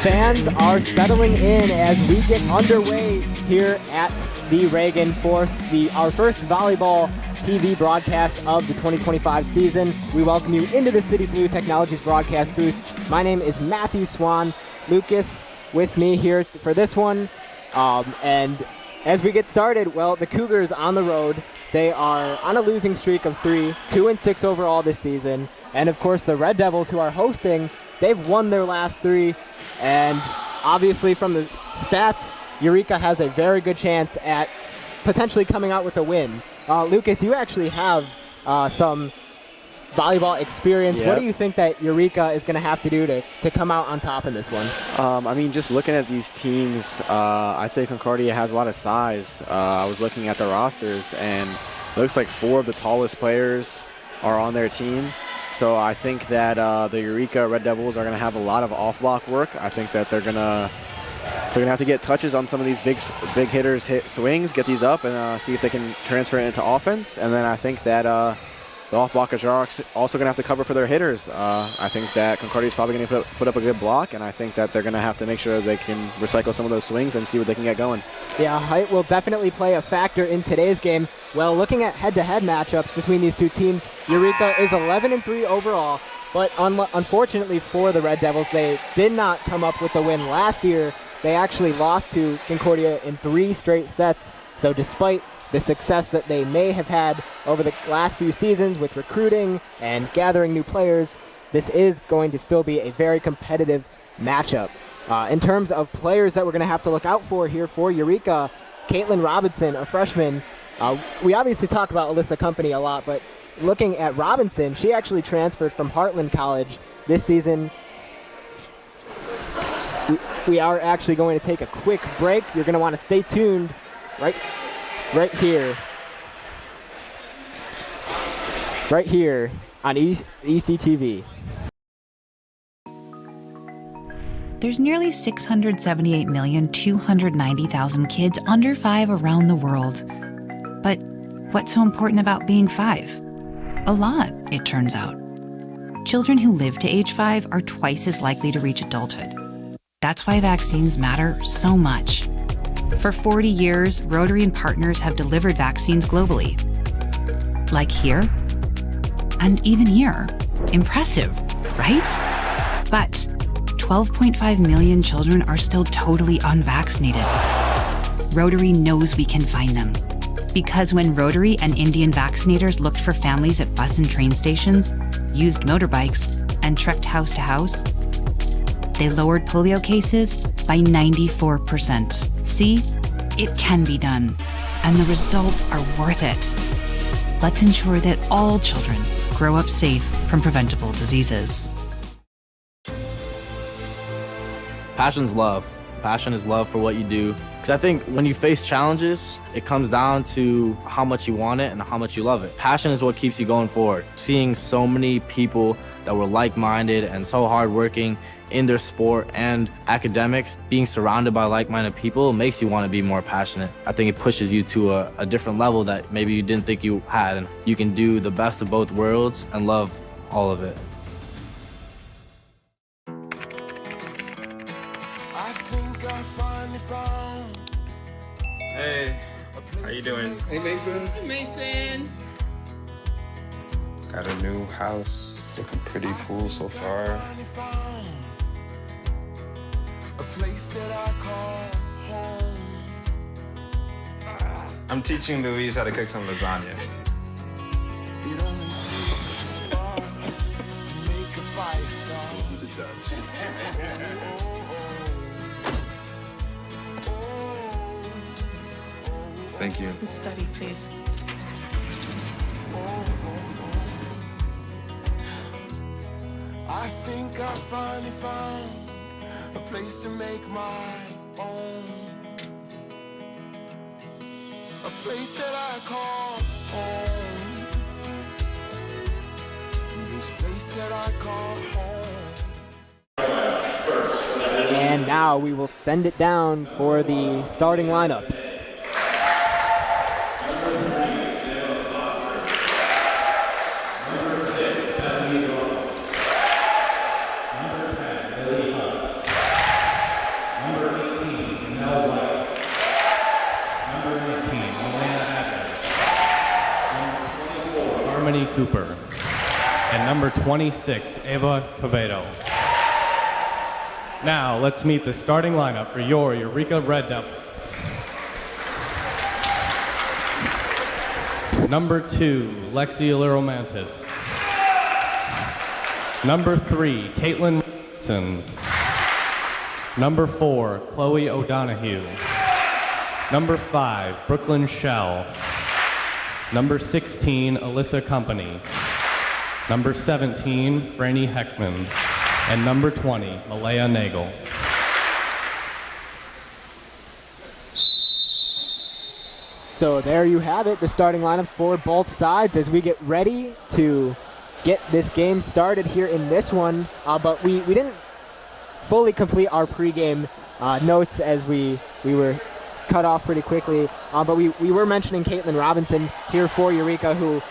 fans are settling in as we get underway here at the Reagan for our first volleyball TV broadcast of the 2025 season. We welcome you into the City Blue Technologies broadcast booth. My name is Matthew Swan. Lucas with me here for this one. And as we get started, well, the Cougars on the road. They are on a losing streak of 3, 2-6 overall this season. And of course, the Red Devils, who are hosting, they've won their last 3. And obviously from the stats, Eureka has a very good chance at potentially coming out with a win. Lucas, you actually have some volleyball experience. Yep. What do you think that Eureka is going to have to do to come out on top in this one? I mean, just looking at these teams, I'd say Concordia has a lot of size. I was looking at the rosters, and it looks like 4 of the tallest players are on their team. So I think that the Eureka Red Devils are going to have a lot of off-block work. I think that they're gonna have to get touches on some of these big hitters, hit swings, get these up, and see if they can transfer it into offense. And then I think that the off-blockers are also going to have to cover for their hitters. I think that Concordia is probably going to put up a good block, and I think that they're going to have to make sure they can recycle some of those swings and see what they can get going. Yeah, height will definitely play a factor in today's game. Well, looking at head-to-head matchups between these two teams, Eureka is 11-3 overall, but unfortunately for the Red Devils, they did not come up with the win last year. They actually lost to Concordia in 3 straight sets, so despite the success that they may have had over the last few seasons with recruiting and gathering new players, this is going to still be a very competitive matchup. In terms of players that we're going to have to look out for here for Eureka, Caitlin Robinson, a freshman. We obviously talk about Alyssa Company a lot, but looking at Robinson, she actually transferred from Heartland College this season. We are actually going to take a quick break. You're going to want to stay tuned right here on ECTV. There's nearly 678,290,000 kids under 5 around the world. But what's so important about being 5? A lot, it turns out. Children who live to age 5 are twice as likely to reach adulthood. That's why vaccines matter so much. For 40 years, Rotary and partners have delivered vaccines globally. Like here, and even here. Impressive, right? But 12.5 million children are still totally unvaccinated. Rotary knows we can find them. Because when Rotary and Indian vaccinators looked for families at bus and train stations, used motorbikes, and trekked house to house, they lowered polio cases by 94%. See, it can be done, and the results are worth it. Let's ensure that all children grow up safe from preventable diseases. Passion's love. Passion is love for what you do. Because I think when you face challenges, it comes down to how much you want it and how much you love it. Passion is what keeps you going forward. Seeing so many people that were like-minded and so hardworking in their sport and academics, being surrounded by like-minded people makes you want to be more passionate. I think it pushes you to a different level that maybe you didn't think you had, and you can do the best of both worlds and love all of it. I think I finally found. Hey, how you doing? Hey, Mason. Hey, Mason. Got a new house. It's looking pretty cool so far. A place that I call home. I'm teaching Louise how to cook some lasagna. It only takes a spark to make a fire start. Thank you. Study, please. I think I finally found a place to make my own. A place that I call home. This place that I call home. And now we will send it down for the starting lineups. Cooper. And number 26, Ava Quevedo. Now, let's meet the starting lineup for your Eureka Red Devils. Number 2, Lexi Liromantis. Number 3, Caitlin Wilson. Number 4, Chloe O'Donohue. Number 5, Brooklyn Shell. Number 16, Alyssa Company. Number 17, Franny Heckman. And number 20, Malaya Nagel. So there you have it, the starting lineups for both sides as we get ready to get this game started here in this one. But we didn't fully complete our pregame notes as we were cut off pretty quickly. But we were mentioning Caitlin Robinson here for Eureka, who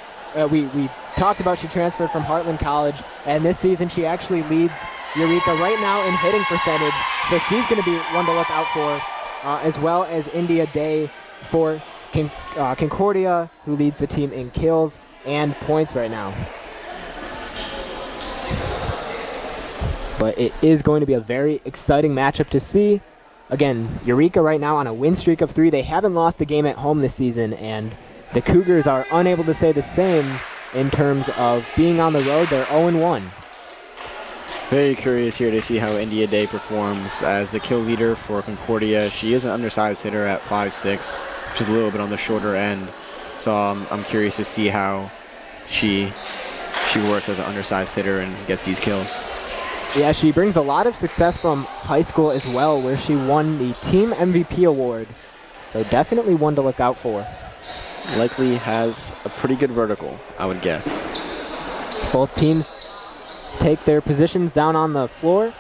we talked about. She transferred from Heartland College, and this season she actually leads Eureka right now in hitting percentage. So she's going to be one to look out for, as well as India Day for Concordia, who leads the team in kills and points right now. But it is going to be a very exciting matchup to see. Again, Eureka right now on a win streak of 3. They haven't lost a game at home this season, and the Cougars are unable to say the same in terms of being on the road. They're 0-1. Very curious here to see how India Day performs as the kill leader for Concordia. She is an undersized hitter at 5'6", which is a little bit on the shorter end. So I'm curious to see how she works as an undersized hitter and gets these kills. Yeah, she brings a lot of success from high school as well, where she won the Team MVP award. So definitely one to look out for. Likely has a pretty good vertical, I would guess. Both teams take their positions down on the floor.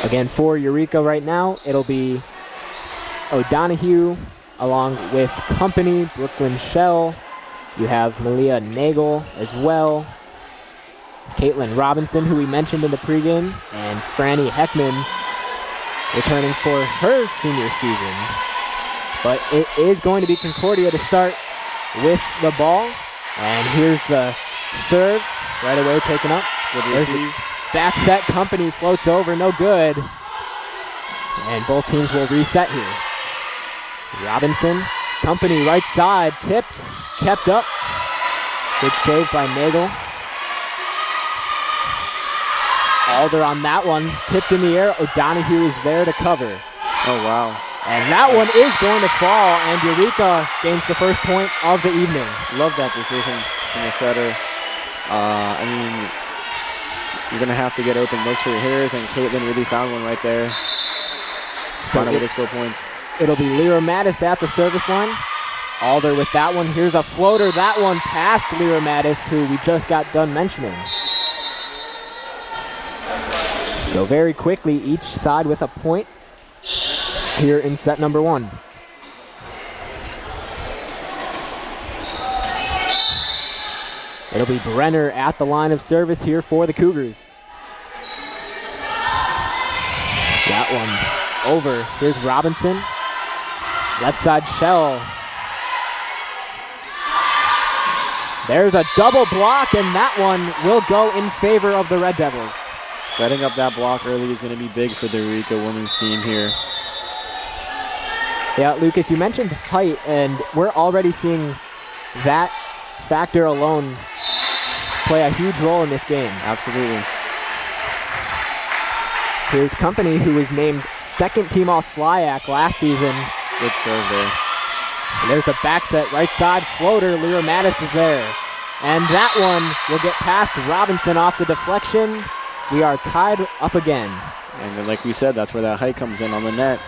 Again, for Eureka right now, it'll be O'Donohue along with Company, Brooklyn Shell. You have Malia Nagel as well, Caitlin Robinson, who we mentioned in the pregame, and Franny Heckman returning for her senior season. But it is going to be Concordia to start with the ball. And here's the serve, right away taken up. Good There's receive. the back set, Company floats over, no good. And both teams will reset here. Robinson, Company right side, tipped, kept up. Good save by Nagel. Alder on that one, tipped in the air. O'Donohue is there to cover. Oh, wow. And that one is going to fall, and Eureka gains the first point of the evening. Love that decision from the setter. I mean, you're going to have to get open looks for your hitters, and Caitlin really found one right there. Found a way to score points. It'll be Lyra Mattis at the service line. Alder with that one. Here's a floater. That one past Lyra Mattis, who we just got done mentioning. So very quickly, each side with a point here in set number 1. It'll be Brenner at the line of service here for the Cougars. That one over. Here's Robinson. Left side Shell. There's a double block, and that one will go in favor of the Red Devils. Setting up that block early is going to be big for the Eureka women's team here. Yeah, Lucas, you mentioned height, and we're already seeing that factor alone play a huge role in this game. Absolutely. Here's Company, who was named second team All-SLIAC last season. Good serve there. And there's a back set, right side floater. Lyra Mattis is there. And that one will get past Robinson off the deflection. We are tied up again. And then, like we said, that's where that height comes in on the net.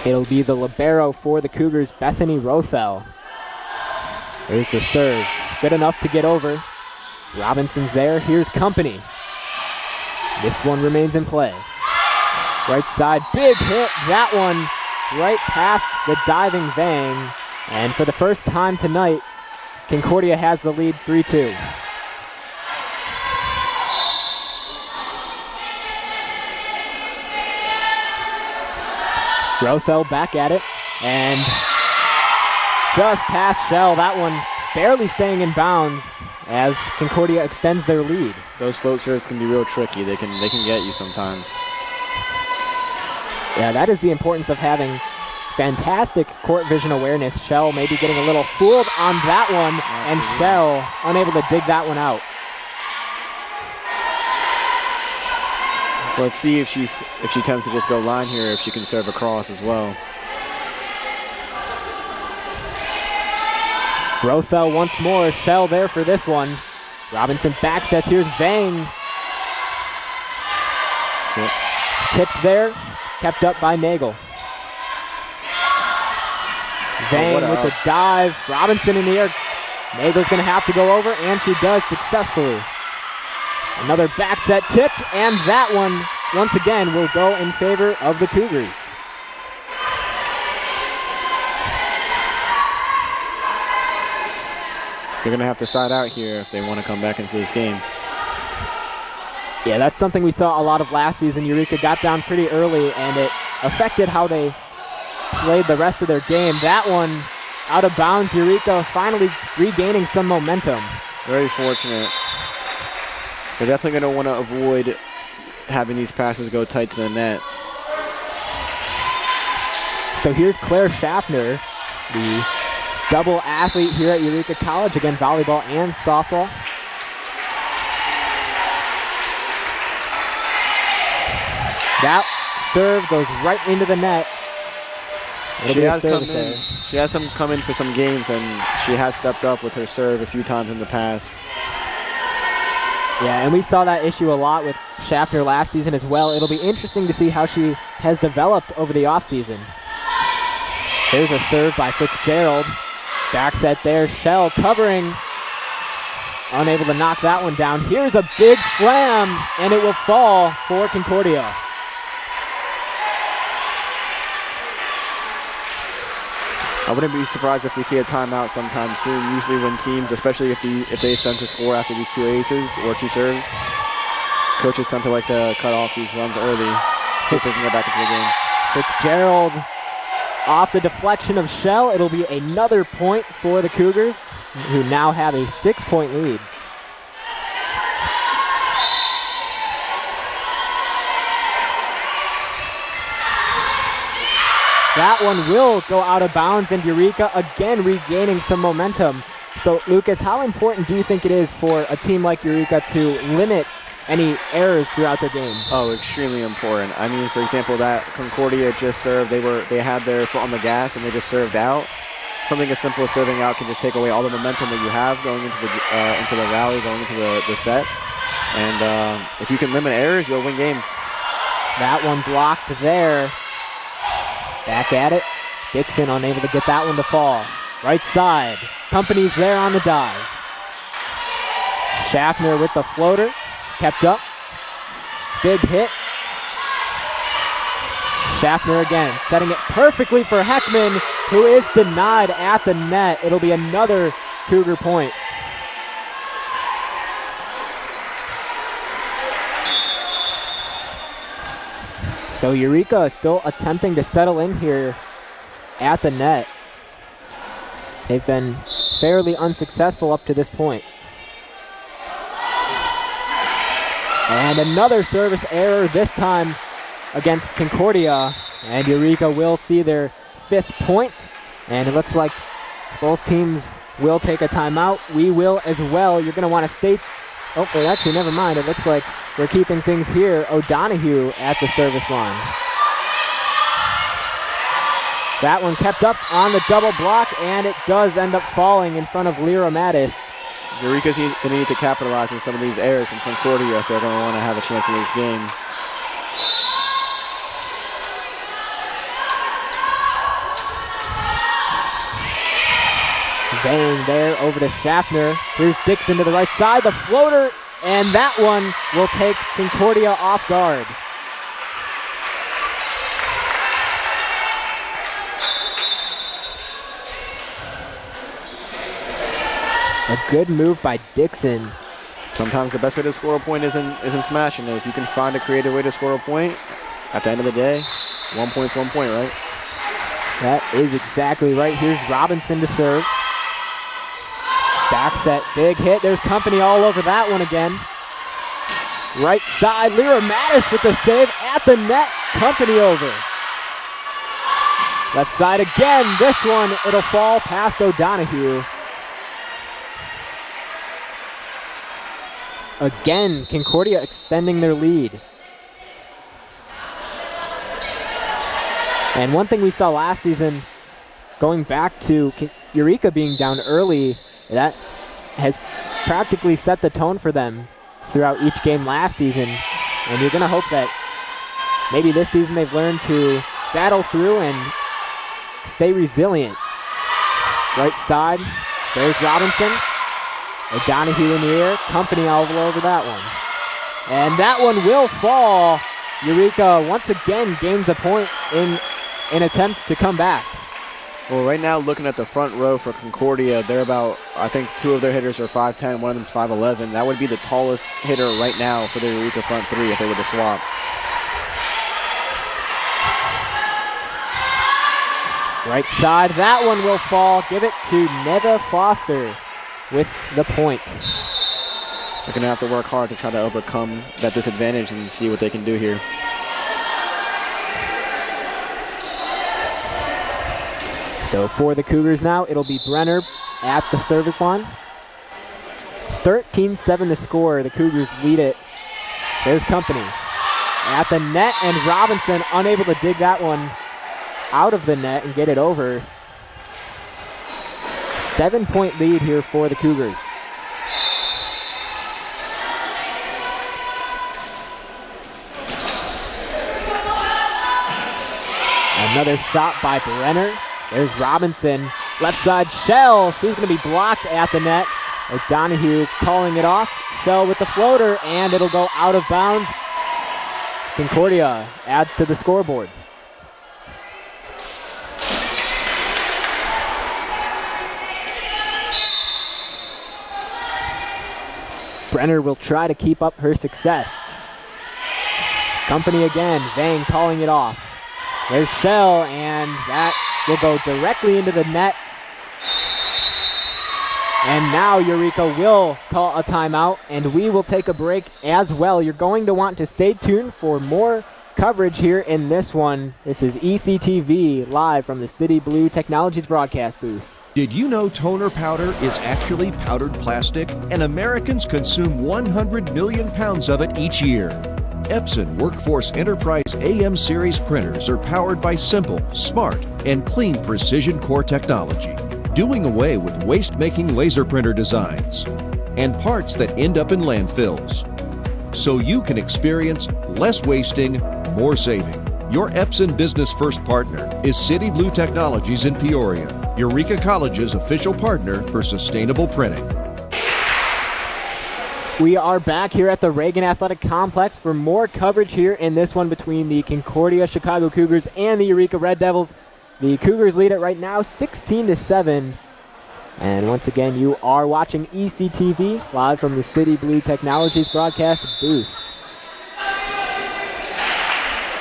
It'll be the libero for the Cougars, Bethany Rothel. There's the serve. Good enough to get over. Robinson's there. Here's Company. This one remains in play. Right side, big hit. That one right past the diving Vang. And for the first time tonight, Concordia has the lead 3-2. Rothel back at it, and just past Shell. That one barely staying in bounds as Concordia extends their lead. Those float serves can be real tricky. They can get you sometimes. Yeah, that is the importance of having fantastic court vision awareness. Shell maybe getting a little fooled on that one, and Shell unable to dig that one out. Let's see if she tends to just go line here, if she can serve across as well. Rothel once more, Shell there for this one. Robinson back sets, here's Vang. Tipped there, kept up by Nagel. Vang with the dive, Robinson in the air. Nagel's gonna have to go over, and she does successfully. Another back set tipped, and that one, once again, will go in favor of the Cougars. They're going to have to side out here if they want to come back into this game. Yeah, that's something we saw a lot of last season. Eureka got down pretty early, and it affected how they played the rest of their game. That one out of bounds. Eureka finally regaining some momentum. Very fortunate. They're definitely going to want to avoid having these passes go tight to the net. So here's Claire Schaffner, the double athlete here at Eureka College. Again, volleyball and softball. That serve goes right into the net. She has come in for some games, and she has stepped up with her serve a few times in the past. Yeah, and we saw that issue a lot with Schaffner last season as well. It'll be interesting to see how she has developed over the offseason. Here's a serve by Fitzgerald. Back set there, Shell covering. Unable to knock that one down. Here's a big slam, and it will fall for Concordia. I wouldn't be surprised if we see a timeout sometime soon. Usually when teams, especially if they attempt to score after these two aces or two serves, coaches tend to like to cut off these runs early, see if they can get back into the game. Fitzgerald off the deflection of Shell. It'll be another point for the Cougars, who now have a 6-point lead. That one will go out of bounds, and Eureka again regaining some momentum. So, Lucas, how important do you think it is for a team like Eureka to limit any errors throughout their game? Oh, extremely important. I mean, for example, that Concordia just served, they had their foot on the gas and they just served out. Something as simple as serving out can just take away all the momentum that you have going into the rally, going into the set. And if you can limit errors, you'll win games. That one blocked there. Back at it. Dixon unable to get that one to fall. Right side. Company's there on the dive. Schaffner with the floater. Kept up. Big hit. Schaffner again, setting it perfectly for Heckman, who is denied at the net. It'll be another Cougar point. So Eureka is still attempting to settle in here at the net. They've been fairly unsuccessful up to this point. And another service error, this time against Concordia. And Eureka will see their 5th point. And it looks like both teams will take a timeout. We will as well. You're going to want to stay. Oh, wait, actually, never mind. It looks like we're keeping things here. O'Donohue at the service line. That one kept up on the double block, and it does end up falling in front of Lyra Mattis. Eureka's going to need to capitalize on some of these errors from Concordia if they're going to want to have a chance in this game. Vang there over to Schaffner. Here's Dixon to the right side, the floater, and that one will take Concordia off guard. A good move by Dixon. Sometimes the best way to score a point isn't smashing it. If you can find a creative way to score a point, at the end of the day, 1 point's 1 point, right? That is exactly right. Here's Robinson to serve. Back set, big hit. There's company all over that one again. Right side, Lyra Mattis with the save at the net. Company over. Left side again. This one, it'll fall past O'Donohue. Again, Concordia extending their lead. And one thing we saw last season, going back to Eureka being down early, that has practically set the tone for them throughout each game last season. And you're going to hope that maybe this season they've learned to battle through and stay resilient. Right side, there's Robinson. O'Donohue in the air, company all over that one. And that one will fall. Eureka once again gains a point in an attempt to come back. Well, right now, looking at the front row for Concordia, they're about, I think 2 of their hitters are 5'10", one of them's 5'11". That would be the tallest hitter right now for the Eureka front 3 if they were to swap. Right side, that one will fall. Give it to Neva Foster with the point. They're going to have to work hard to try to overcome that disadvantage and see what they can do here. So for the Cougars now, it'll be Brenner at the service line. 13-7 to score. The Cougars lead it. There's company at the net, and Robinson unable to dig that one out of the net and get it over. 7-point lead here for the Cougars. Another shot by Brenner. There's Robinson. Left side, Shell. She's going to be blocked at the net. O'Donohue calling it off. Shell with the floater, and it'll go out of bounds. Concordia adds to the scoreboard. Brenner will try to keep up her success. Company again, Vang calling it off. There's Shell, and that will go directly into the net. And now Eureka will call a timeout, and we will take a break as well. You're going to want to stay tuned for more coverage here in this one. This is ECTV live from the City Blue Technologies broadcast booth. Did you know toner powder is actually powdered plastic, and Americans consume 100 million pounds of it each year? Epson Workforce Enterprise AM series printers are powered by simple, smart, and clean precision core technology, doing away with waste-making laser printer designs and parts that end up in landfills. So you can experience less wasting, more saving. Your Epson Business First partner is City Blue Technologies in Peoria, Eureka College's official partner for sustainable printing. We are back here at the Reagan Athletic Complex for more coverage here in this one between the Concordia Chicago Cougars and the Eureka Red Devils. The Cougars lead it right now 16-7. And once again, you are watching ECTV live from the City Blue Technologies broadcast booth.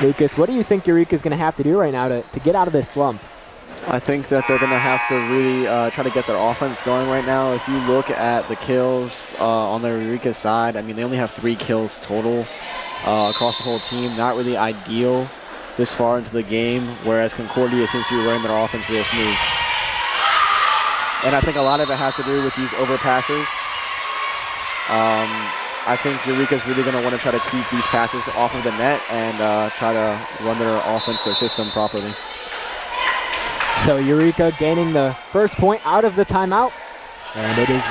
Lucas, what do you think Eureka's going to have to do right now to get out of this slump? I think that they're going to have to really try to get their offense going right now. If you look at the kills on the Eureka side, I mean, they only have 3 kills total across the whole team. Not really ideal this far into the game, whereas Concordia seems to be running their offense real smooth. And I think a lot of it has to do with these overpasses. I think Eureka's really going to want to try to keep these passes off of the net and try to run their offense, their system properly. So Eureka gaining the first point out of the timeout, and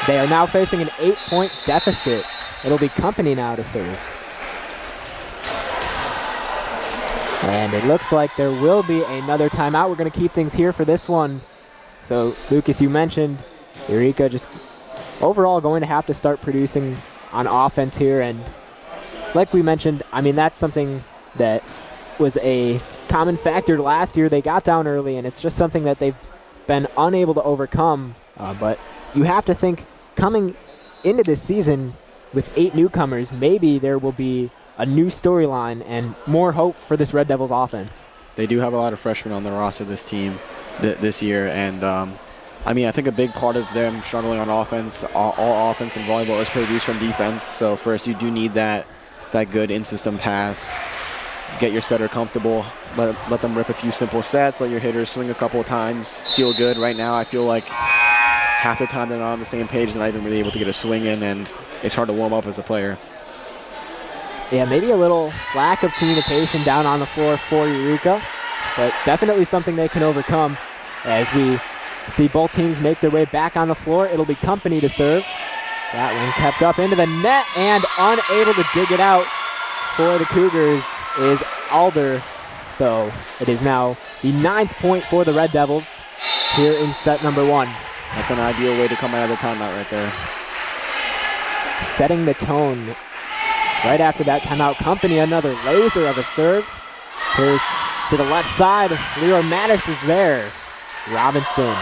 they are now facing an 8-point deficit. It'll be company now to serve. And it looks like there will be another timeout. We're going to keep things here for this one. So Lucas, you mentioned Eureka just overall going to have to start producing on offense here, and like we mentioned, I mean, that's something that was a common factor last year. They got down early, and it's just something that they've been unable to overcome. But you have to think coming into this season with 8 newcomers, maybe there will be a new storyline and more hope for this Red Devils offense. They do have a lot of freshmen on the roster, this team, this year. And, I mean, I think a big part of them struggling on offense, all offense in volleyball, is produced from defense. So first, you do need that good in-system pass. Get your setter comfortable. Let them rip a few simple sets. Let your hitters swing a couple of times. Feel good. Right now, I feel like half the time they're not on the same page. They're not even really able to get a swing in, and it's hard to warm up as a player. Yeah, maybe a little lack of communication down on the floor for Eureka, but definitely something they can overcome. As we see both teams make their way back on the floor, it'll be Company to serve. That one kept up into the net and unable to dig it out for the Cougars is Alder. So it is now the 9th point for the Red Devils here in set number 1. That's an ideal way to come out of the timeout right there. Setting the tone right after that timeout. Company, another laser of a serve. Here's to the left side. Leroy Mattis is there. Robinson,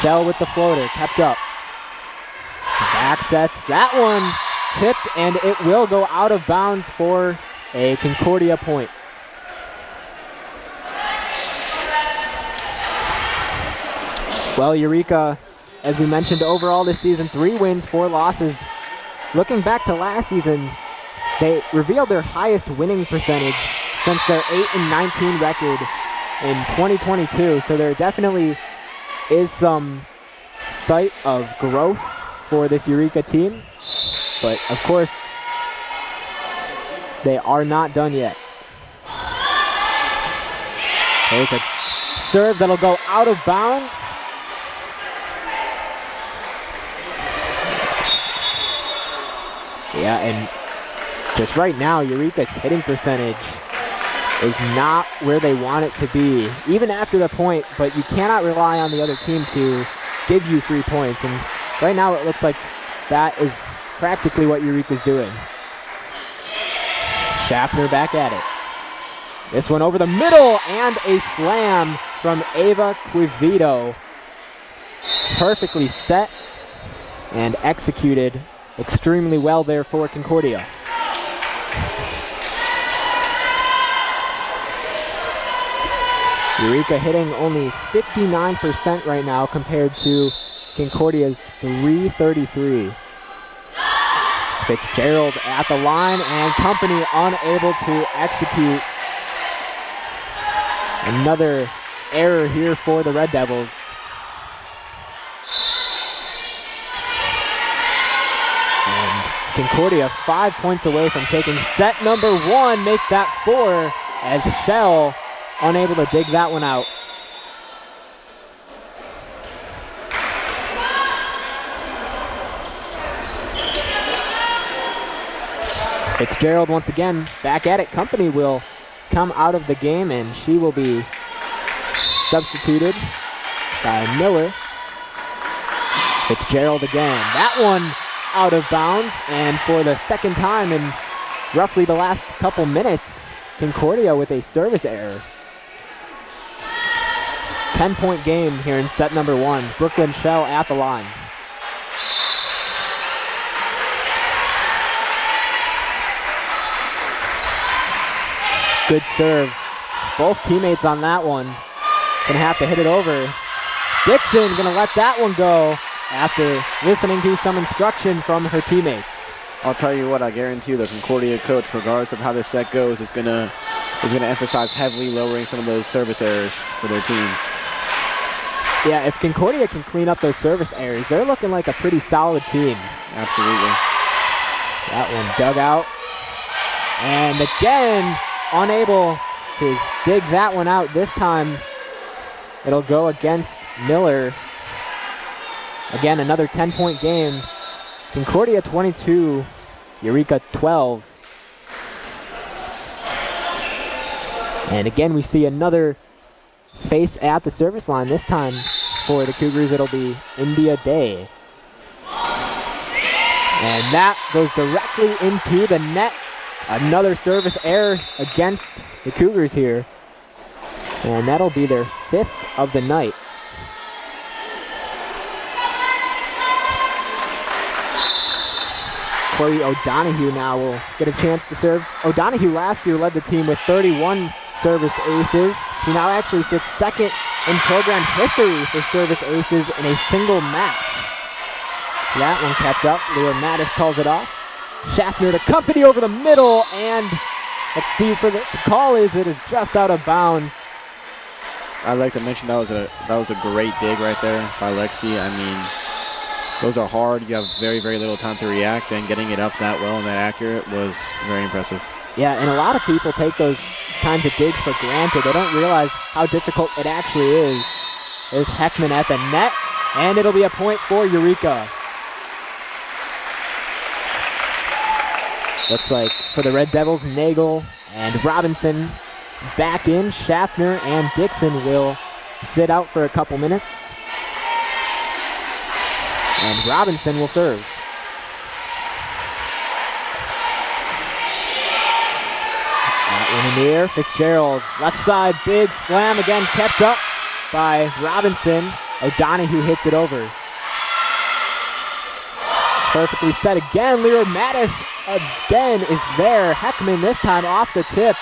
Shell with the floater, kept up. Back sets, that one tipped, and it will go out of bounds for a Concordia point. Well, Eureka, as we mentioned, overall this season, 3 wins, 4 losses. Looking back to last season, they revealed their highest winning percentage since their 8-19 record in 2022. So there definitely is some sight of growth for this Eureka team. But of course, they are not done yet. There's a serve that'll go out of bounds. Yeah, and just right now, Eureka's hitting percentage is not where they want it to be, even after the point, but you cannot rely on the other team to give you 3 points. And right now it looks like that is practically what Eureka's doing. Schaffner back at it. This one over the middle and a slam from Ava Quivito. Perfectly set and executed extremely well there for Concordia. Eureka hitting only 59% right now compared to Concordia's 333. Fitzgerald at the line and Company unable to execute. Another error here for the Red Devils. And Concordia 5 points away from taking set number 1, make that 4 as Shell unable to dig that one out. Fitzgerald once again back at it. Company will come out of the game and she will be substituted by Miller. Fitzgerald again. That one out of bounds, and for the second time in roughly the last couple minutes, Concordia with a service error. 10-point game here in set number 1. Brooklyn Shell at the line. Good serve. Both teammates on that one. Gonna have to hit it over. Dixon gonna let that one go after listening to some instruction from her teammates. I'll tell you what, I guarantee you the Concordia coach, regardless of how this set goes, is gonna emphasize heavily lowering some of those service errors for their team. Yeah, if Concordia can clean up those service errors, they're looking like a pretty solid team. Absolutely. That one dug out. And again, unable to dig that one out. This time, it'll go against Miller. Again, another 10-point game. Concordia 22, Eureka 12. And again, we see another face at the service line. This time for the Cougars, it'll be India Day. And that goes directly into the net. Another service error against the Cougars here. And that'll be their 5th of the night. Chloe O'Donohue now will get a chance to serve. O'Donohue last year led the team with 31 service aces. She now actually sits second in program history for service aces in a single match. That one kept up. Leo Mattis calls it off. Schaffner to Company over the middle, and let's see for the call is it is just out of bounds. I'd like to mention that was a great dig right there by Lexi. I mean, those are hard. You have very, very little time to react, and getting it up that well and that accurate was very impressive. Yeah, and a lot of people take those kinds of digs for granted. They don't realize how difficult it actually is. There's Heckman at the net, and it'll be a point for Eureka. Looks like for the Red Devils, Nagel and Robinson back in. Schaffner and Dixon will sit out for a couple minutes. And Robinson will serve. That one in the air. Fitzgerald, left side, big slam again, kept up by Robinson. O'Donoghue hits it over. Perfectly set again. Lear Mattis again is there. Heckman this time off the tip.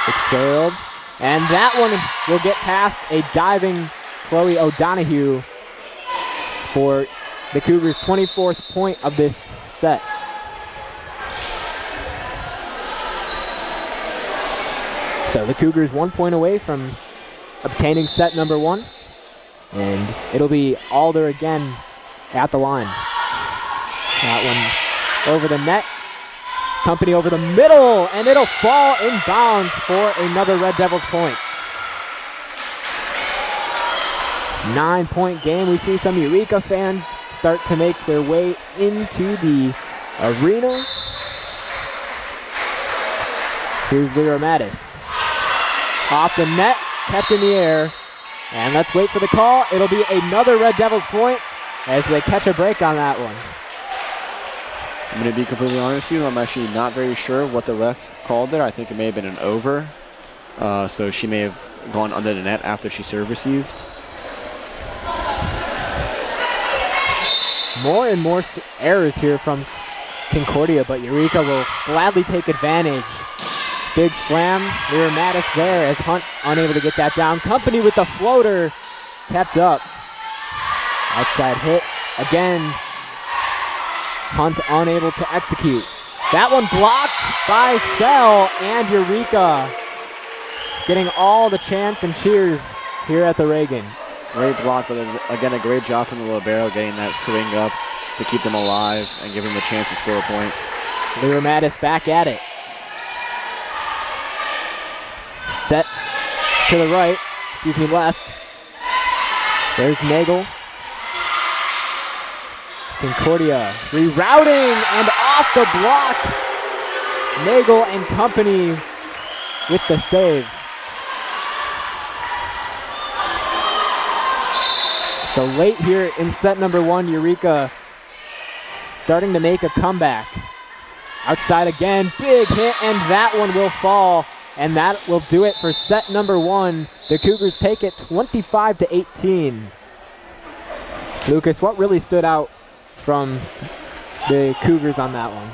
Fitzgerald. And that one will get past a diving Chloe O'Donoghue for the Cougars' 24th point of this set. So the Cougars 1 point away from obtaining set number 1. And it'll be Alder again at the line. That one over the net. Company over the middle, and it'll fall in bounds for another Red Devils point. 9-point game. We see some Eureka fans start to make their way into the arena. Here's Lyra Mattis. Off the net, kept in the air. And let's wait for the call. It'll be another Red Devils point as they catch a break on that one. I'm going to be completely honest with you. I'm actually not very sure what the ref called there. I think it may have been an over. So she may have gone under the net after she serve received. More and more errors here from Concordia, but Eureka will gladly take advantage. Big slam. Lyra Mattis there as Hunt unable to get that down. Company with the floater kept up. Outside hit again. Hunt unable to execute. That one blocked by Shell, and Eureka getting all the chants and cheers here at the Reagan. Great block, but again, a great job from the libero getting that swing up to keep them alive and give them a chance to score a point. Lyra Mattis back at it. Set to the right, left. There's Nagel. Concordia rerouting and off the block. Nagel and Company with the save. So late here in set number 1, Eureka starting to make a comeback. Outside again, big hit, and that one will fall. And that will do it for set number 1. The Cougars take it 25-18. Lucas, what really stood out from the Cougars on that one?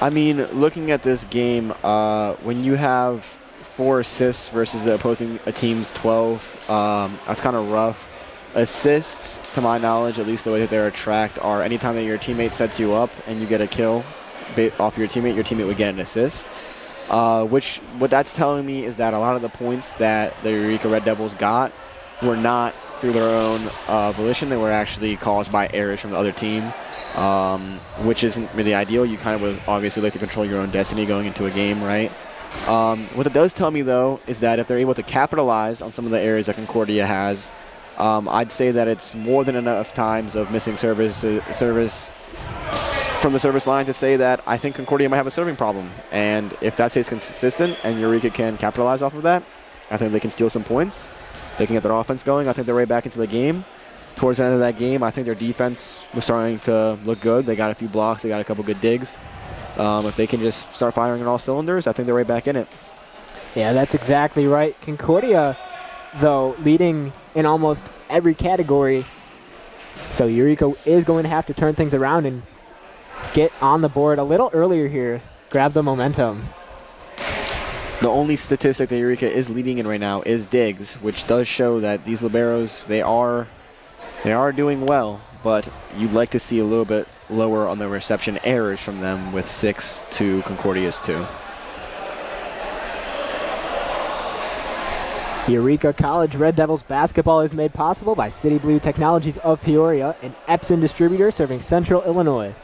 I mean, looking at this game, when you have 4 assists versus the opposing team's 12, that's kind of rough. Assists, to my knowledge, at least the way that they're tracked, are anytime that your teammate sets you up and you get a kill off your teammate would get an assist. What that's telling me is that a lot of the points that the Eureka Red Devils got were not through their own volition. They were actually caused by errors from the other team, which isn't really ideal. You kind of would obviously like to control your own destiny going into a game, right? What it does tell me, though, is that if they're able to capitalize on some of the areas that Concordia has, I'd say that it's more than enough times of missing service from the service line to say that I think Concordia might have a serving problem. And if that stays consistent and Eureka can capitalize off of that, I think they can steal some points. They can get their offense going. I think they're right back into the game. Towards the end of that game, I think their defense was starting to look good. They got a few blocks. They got a couple good digs. If they can just start firing on all cylinders, I think they're right back in it. Yeah, that's exactly right. Concordia, though, leading in almost every category. So Eureka is going to have to turn things around and get on the board a little earlier here. Grab the momentum. The only statistic that Eureka is leading in right now is digs, which does show that these liberos, they are doing well, but you'd like to see a little bit lower on the reception errors from them with 6 to Concordia's 2. Eureka College Red Devils basketball is made possible by City Blue Technologies of Peoria, an Epson distributor serving Central Illinois.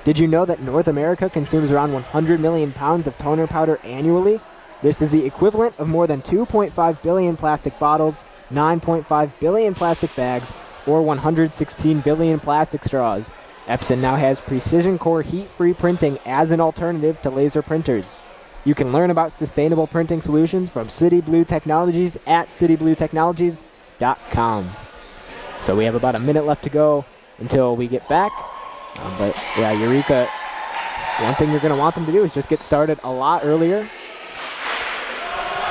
Did you know that North America consumes around 100 million pounds of toner powder annually? This is the equivalent of more than 2.5 billion plastic bottles, 9.5 billion plastic bags, or 116 billion plastic straws. Epson now has precision core heat-free printing as an alternative to laser printers. You can learn about sustainable printing solutions from City Blue Technologies at citybluetechnologies.com. So we have about a minute left to go until we get back. But yeah, Eureka, one thing you're going to want them to do is just get started a lot earlier.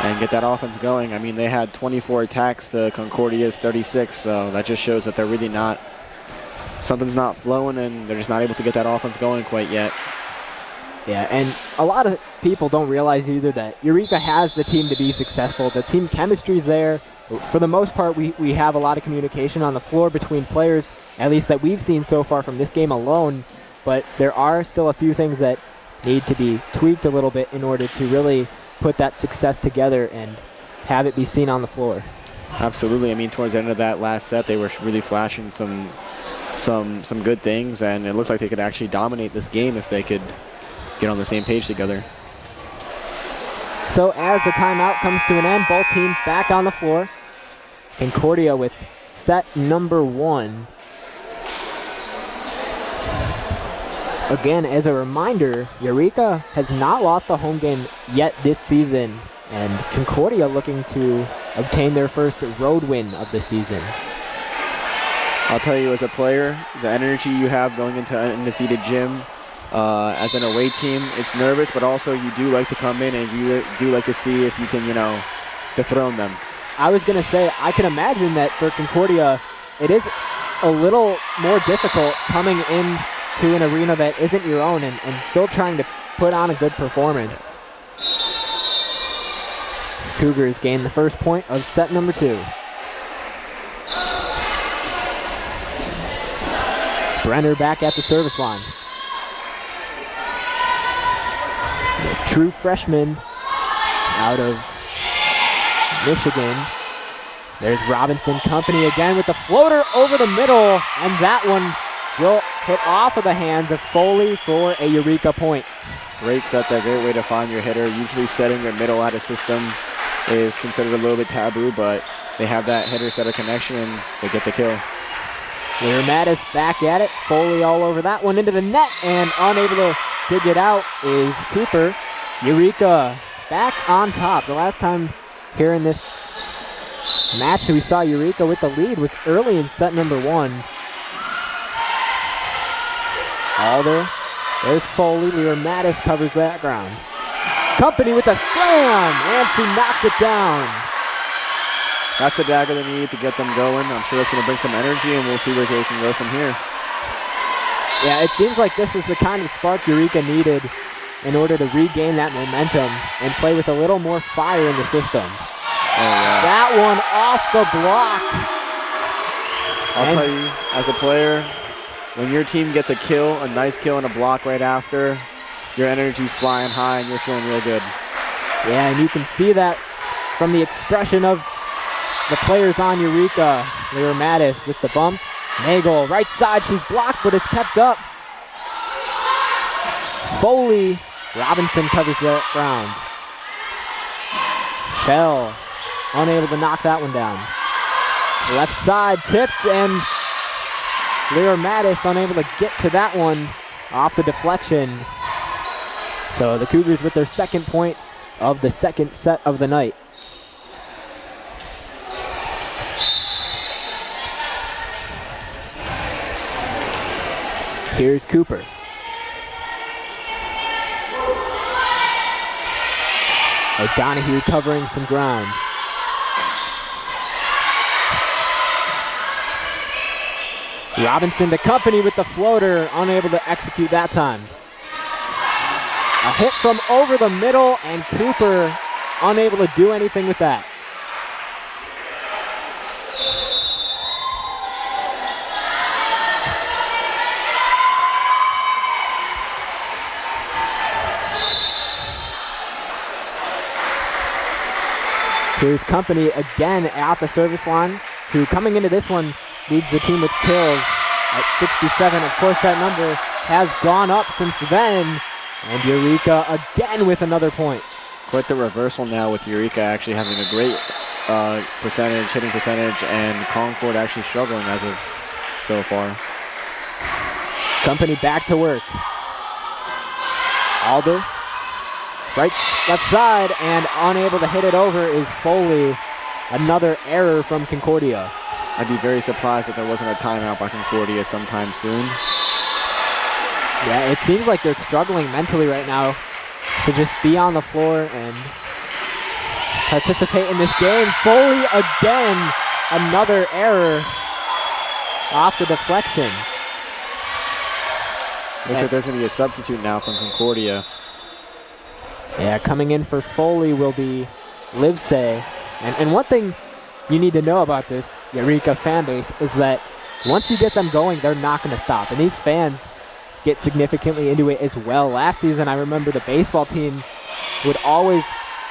And get that offense going. I mean, they had 24 attacks to Concordia's 36, so that just shows that they're really not, something's not flowing and they're just not able to get that offense going quite yet. Yeah, and a lot of people don't realize either that Eureka has the team to be successful. The team chemistry is there. For the most part, we have a lot of communication on the floor between players, at least that we've seen so far from this game alone. But there are still a few things that need to be tweaked a little bit in order to really put that success together and have it be seen on the floor. Absolutely. I mean, towards the end of that last set, they were really flashing some good things, and it looked like they could actually dominate this game if they could get on the same page together. So as the timeout comes to an end, both teams back on the floor. Concordia with set number 1. Again, as a reminder, Eureka has not lost a home game yet this season, and Concordia looking to obtain their first road win of the season. I'll tell you, as a player, the energy you have going into an undefeated gym, as an away team, it's nervous, but also you do like to come in and you do like to see if you can, dethrone them. I was going to say, I can imagine that for Concordia, it is a little more difficult coming in to an arena that isn't your own and still trying to put on a good performance. Cougars gain the first point of set number 2. Brenner back at the service line. The true freshman out of Michigan. There's Robinson Company again with the floater over the middle, and that one will hit off of the hands of Foley for a Eureka point. Great set there, great way to find your hitter. Usually setting your middle out of system is considered a little bit taboo, but they have that hitter-setter connection and they get the kill. Lear Mattis back at it. Foley all over that one into the net, and unable to dig it out is Cooper. Eureka back on top. The last time here in this match we saw Eureka with the lead was early in set number 1. Alder, there's Foley. Lear Mattis covers that ground. Company with a slam, and she knocks it down. That's the dagger they need to get them going. I'm sure that's going to bring some energy, and we'll see where they can go from here. Yeah, it seems like this is the kind of spark Eureka needed in order to regain that momentum and play with a little more fire in the system. Oh, yeah. That one off the block. I'll tell you, as a player, when your team gets a kill, a nice kill and a block right after, your energy's flying high and you're feeling real good. Yeah, and you can see that from the expression of the players on Eureka. Lear Mattis with the bump. Nagel, right side, she's blocked, but it's kept up. Foley, Robinson covers that ground. Shell, unable to knock that one down. Left side tipped, and Lear Mattis unable to get to that one off the deflection. So the Cougars with their second point of the second set of the night. Here's Cooper. O'Donohue covering some ground. Robinson to Company with the floater, unable to execute that time. A hit from over the middle, and Cooper unable to do anything with that. Here's Company again at the service line, who coming into this one leads the team with kills at 67. Of course, that number has gone up since then. And Eureka again with another point. Quite the reversal now with Eureka actually having a great hitting percentage, and Concord actually struggling as of so far. Company back to work. Alder, left side, and unable to hit it over is Foley. Another error from Concordia. I'd be very surprised if there wasn't a timeout by Concordia sometime soon. Yeah, it seems like they're struggling mentally right now to just be on the floor and participate in this game. Foley again, another error off the deflection. Looks like there's going to be a substitute now from Concordia. Yeah, coming in for Foley will be Livesay. And one thing you need to know about this Eureka fan base is that once you get them going, they're not going to stop. And these fans get significantly into it as well. Last season, I remember the baseball team would always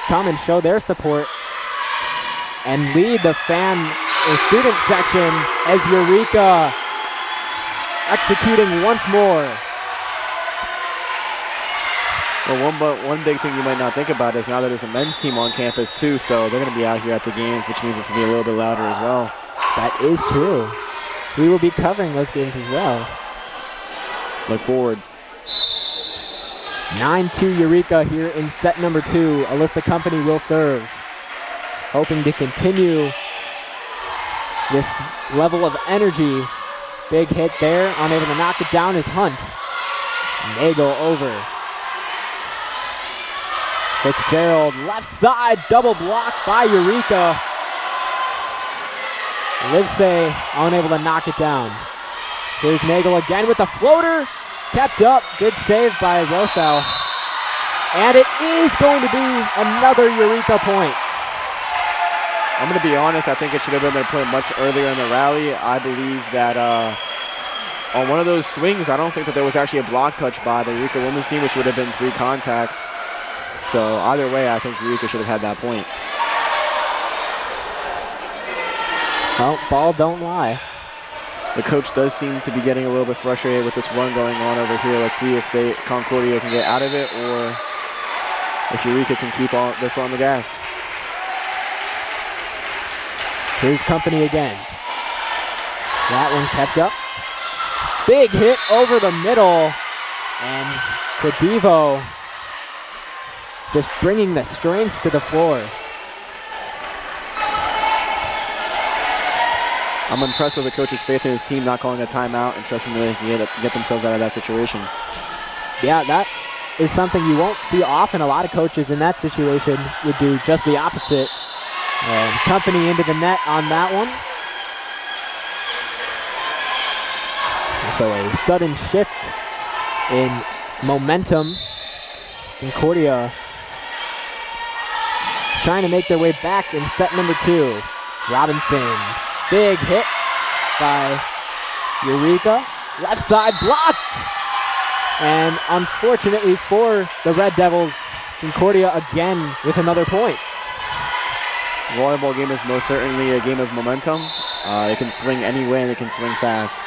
come and show their support and lead the fan or student section as Eureka executing once more. Well, one big thing you might not think about is now that there's a men's team on campus too, so they're going to be out here at the games, which means it's going to be a little bit louder as well. That is true. We will be covering those games as well. Look forward. 9-2 Eureka here in set number 2. Alyssa Company will serve, hoping to continue this level of energy. Big hit there, unable to knock it down is Hunt. Nagel over. Fitzgerald left side, double blocked by Eureka. Livesay unable to knock it down. Here's Nagel again with the floater. Kept up, good save by Rothel. And it is going to be another Eureka point. I'm going to be honest, I think it should have been their point much earlier in the rally. I believe that on one of those swings, I don't think that there was actually a block touch by the Eureka women's team, which would have been 3 contacts. So either way, I think Eureka should have had that point. Well, ball don't lie. The coach does seem to be getting a little bit frustrated with this run going on over here. Let's see if Concordia can get out of it, or if Eureka can keep their foot on the gas. Here's Company again. That one kept up. Big hit over the middle, and Cadivo just bringing the strength to the floor. I'm impressed with the coach's faith in his team, not calling a timeout and trusting that they can get themselves out of that situation. Yeah, that is something you won't see often. A lot of coaches in that situation would do just the opposite. And Company into the net on that one. So a sudden shift in momentum. Concordia trying to make their way back in set number 2. Robinson, big hit by Eureka. Left side blocked. And unfortunately for the Red Devils, Concordia again with another point. Volleyball game is most certainly a game of momentum. It can swing any way and it can swing fast.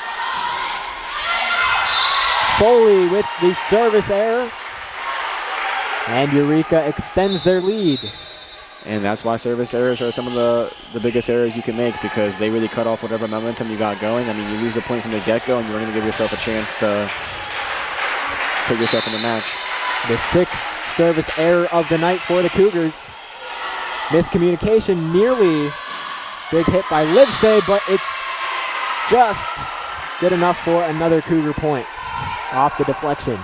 Foley with the service error. And Eureka extends their lead. And that's why service errors are some of the biggest errors you can make, because they really cut off whatever momentum you got going. I mean, you lose the point from the get-go and you're going to give yourself a chance to put yourself in the match. The 6th service error of the night for the Cougars. Miscommunication, nearly big hit by Livesay, but it's just good enough for another Cougar point off the deflection.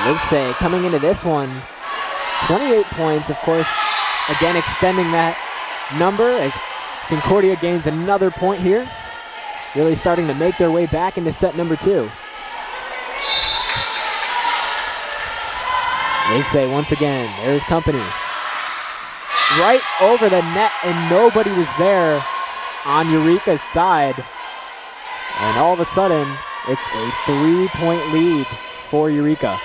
Livesay coming into this one, 28 points, of course. again extending that number as Concordia gains another point here. Really starting to make their way back into set number 2. They say once again, there's company. Right over the net, and nobody was there on Eureka's side. And all of a sudden, it's a 3-point lead for Eureka.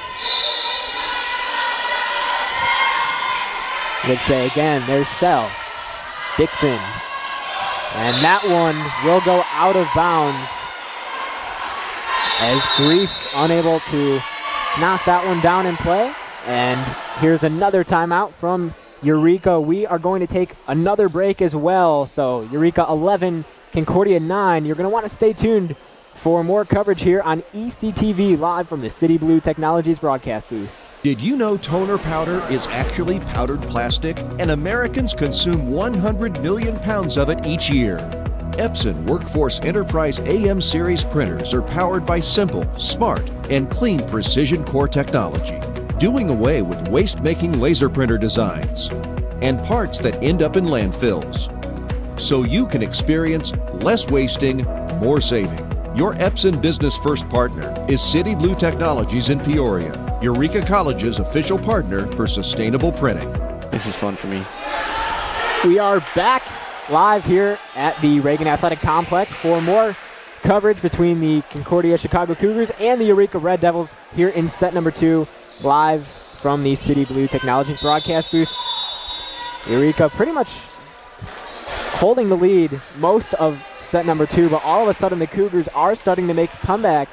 Let's say again, there's Shell, Dixon, and that one will go out of bounds as Grief unable to knock that one down in play. And here's another timeout from Eureka. We are going to take another break as well. So Eureka 11, Concordia 9. You're going to want to stay tuned for more coverage here on ECTV live from the City Blue Technologies broadcast booth. Did you know toner powder is actually powdered plastic, and Americans consume 100 million pounds of it each year? Epson Workforce Enterprise AM series printers are powered by simple, smart, and clean precision core technology, doing away with waste-making laser printer designs and parts that end up in landfills. So you can experience less wasting, more saving. Your Epson Business First partner is City Blue Technologies in Peoria, Eureka College's official partner for sustainable printing. This is fun for me. We are back live here at the Reagan Athletic Complex for more coverage between the Concordia Chicago Cougars and the Eureka Red Devils here in set number 2, live from the City Blue Technologies broadcast booth. Eureka pretty much holding the lead most of set number 2, but all of a sudden the Cougars are starting to make a comeback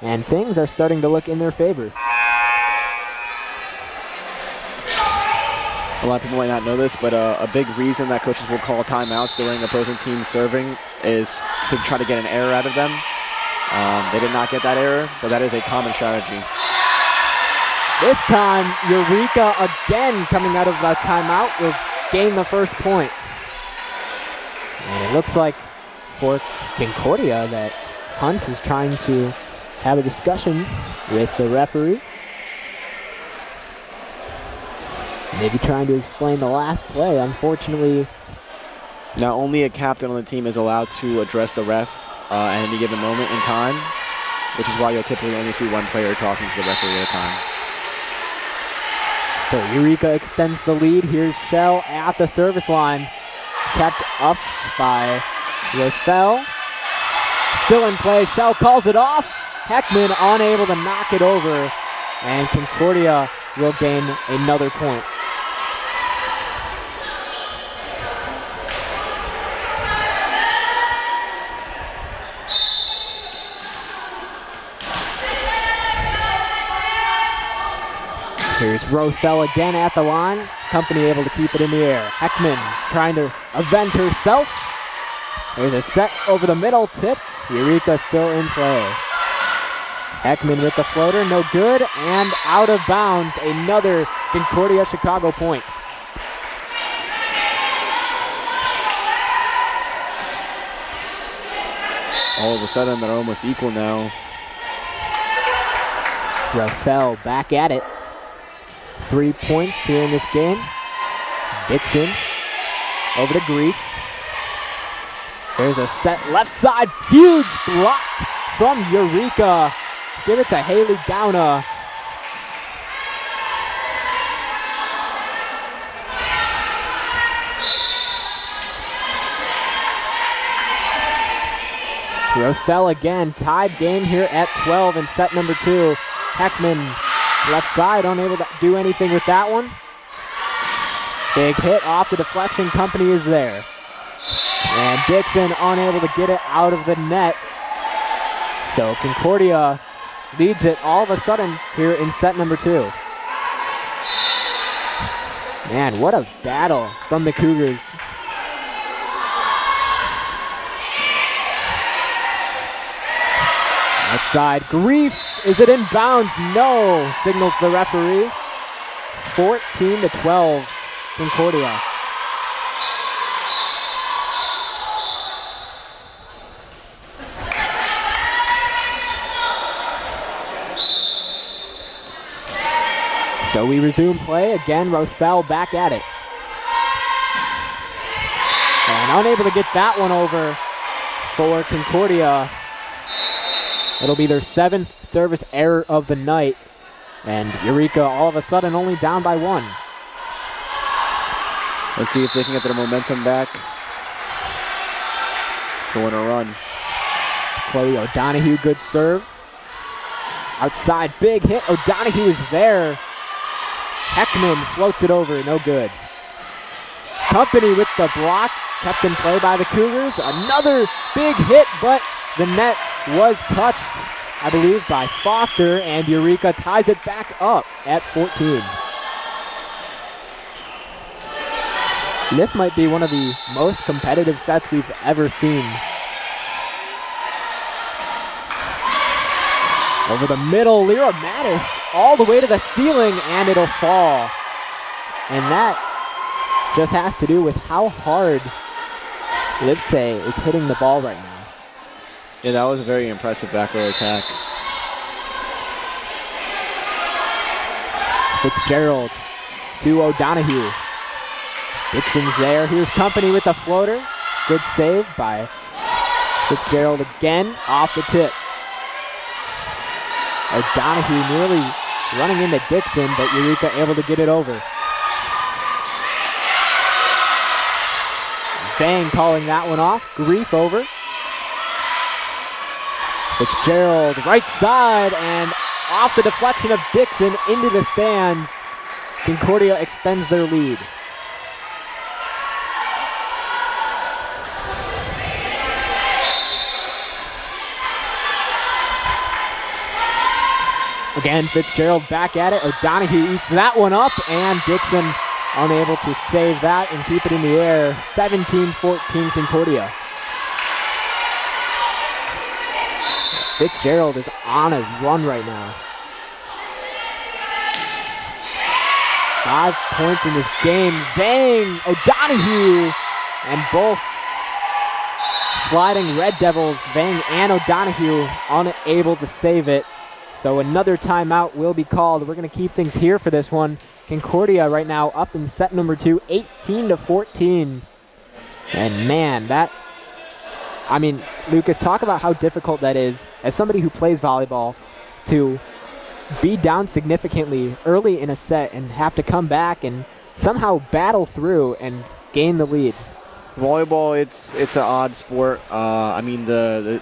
and things are starting to look in their favor. A lot of people might not know this, but a big reason that coaches will call timeouts during opposing teams serving is to try to get an error out of them. They did not get that error, but that is a common strategy. This time, Eureka again coming out of a timeout will gain the first point. And it looks like for Concordia that Hunt is trying to have a discussion with the referee. Maybe trying to explain the last play. Unfortunately, now only a captain on the team is allowed to address the ref at any given moment in time, which is why you'll typically only see one player talking to the referee at a time. So Eureka extends the lead. Here's Shell at the service line. Kept up by Rothell. Still in play. Shell calls it off. Heckman unable to knock it over. And Concordia will gain another point. Here's Rothell again at the line. Company able to keep it in the air. Heckman trying to avenge herself. There's a set over the middle, tipped. Eureka still in play. Heckman with the floater, no good, and out of bounds. Another Concordia Chicago point. All of a sudden, they're almost equal now. Rothell back at it. 3 points here in this game. Dixon over to Grief. There's a set left side. Huge block from Eureka. Give it to Haley Gauna. Rothell again. Tied game here at 12 in set number 2. Heckman left side, unable to do anything with that one. Big hit off the deflection. Company is there. And Dixon unable to get it out of the net. So Concordia leads it all of a sudden here in set number 2. Man, what a battle from the Cougars. Outside, Grief. Is it in bounds? No, signals the referee. 14-12, Concordia. So we resume play. Again, Rothell back at it. And unable to get that one over for Concordia. It'll be their 7th service error of the night. And Eureka all of a sudden only down by 1. Let's see if they can get their momentum back. Going to run. Chloe O'Donoghue, good serve. Outside, big hit. O'Donoghue is there. Heckman floats it over, no good. Company with the block, kept in play by the Cougars. Another big hit, but the net was touched, I believe, by Foster, and Eureka ties it back up at 14. This might be one of the most competitive sets we've ever seen. Over the middle, Lyra Mattis all the way to the ceiling, and it'll fall. And that just has to do with how hard Livesey is hitting the ball right now. Yeah, that was a very impressive back row attack. Fitzgerald to O'Donoghue. Dixon's there. Here's Company with the floater. Good save by Fitzgerald again off the tip. O'Donoghue nearly running into Dixon, but Eureka able to get it over. Vang calling that one off. Grief over. Fitzgerald right side and off the deflection of Dixon into the stands. Concordia extends their lead. Again, Fitzgerald back at it. O'Donoghue eats that one up, and Dixon unable to save that and keep it in the air. 17-14 Concordia. Fitzgerald is on a run right now. 5 points in this game. Bang! O'Donoghue! And both sliding Red Devils, Vang and O'Donoghue, unable to save it. So another timeout will be called. We're going to keep things here for this one. Concordia right now up in set number 2, 18-14. And man, Lucas, talk about how difficult that is as somebody who plays volleyball to be down significantly early in a set and have to come back and somehow battle through and gain the lead. Volleyball, it's an odd sport. The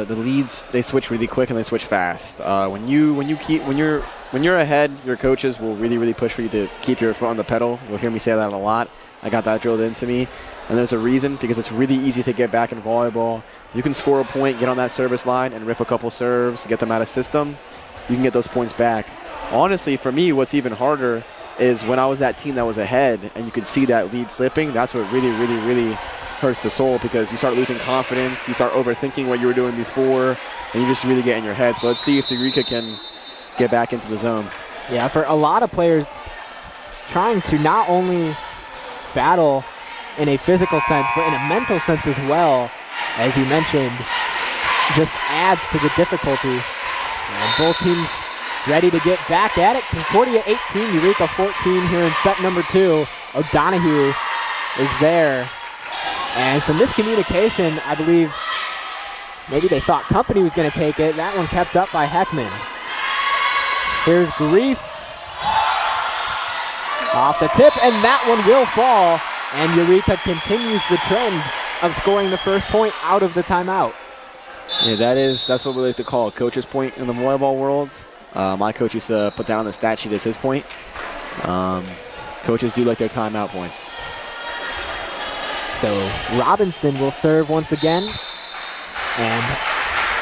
leads, they switch really quick and they switch fast. When you're ahead, your coaches will really push for you to keep your foot on the pedal. You'll hear me say that a lot. I got that drilled into me, and there's a reason, because it's really easy to get back in volleyball. You can score a point, get on that service line, and rip a couple serves, get them out of system. You can get those points back. Honestly, for me, what's even harder is when I was that team that was ahead and you could see that lead slipping. That's what really hurts the soul, because you start losing confidence, you start overthinking what you were doing before, and you just really get in your head. So let's see if the Eureka can get back into the zone. Yeah, for a lot of players, trying to not only battle in a physical sense, but in a mental sense as well, as you mentioned, just adds to the difficulty. And both teams ready to get back at it. Concordia 18, Eureka 14 here in set number 2. O'Donoghue is there. And some miscommunication, I believe. Maybe they thought Company was going to take it. That one kept up by Heckman. Here's Grief. Off the tip, and that one will fall. And Eureka continues the trend of scoring the first point out of the timeout. Yeah, that's what we like to call a coach's point in the volleyball world. My coach used to put down the stat sheet as his point. Coaches do like their timeout points. So Robinson will serve once again and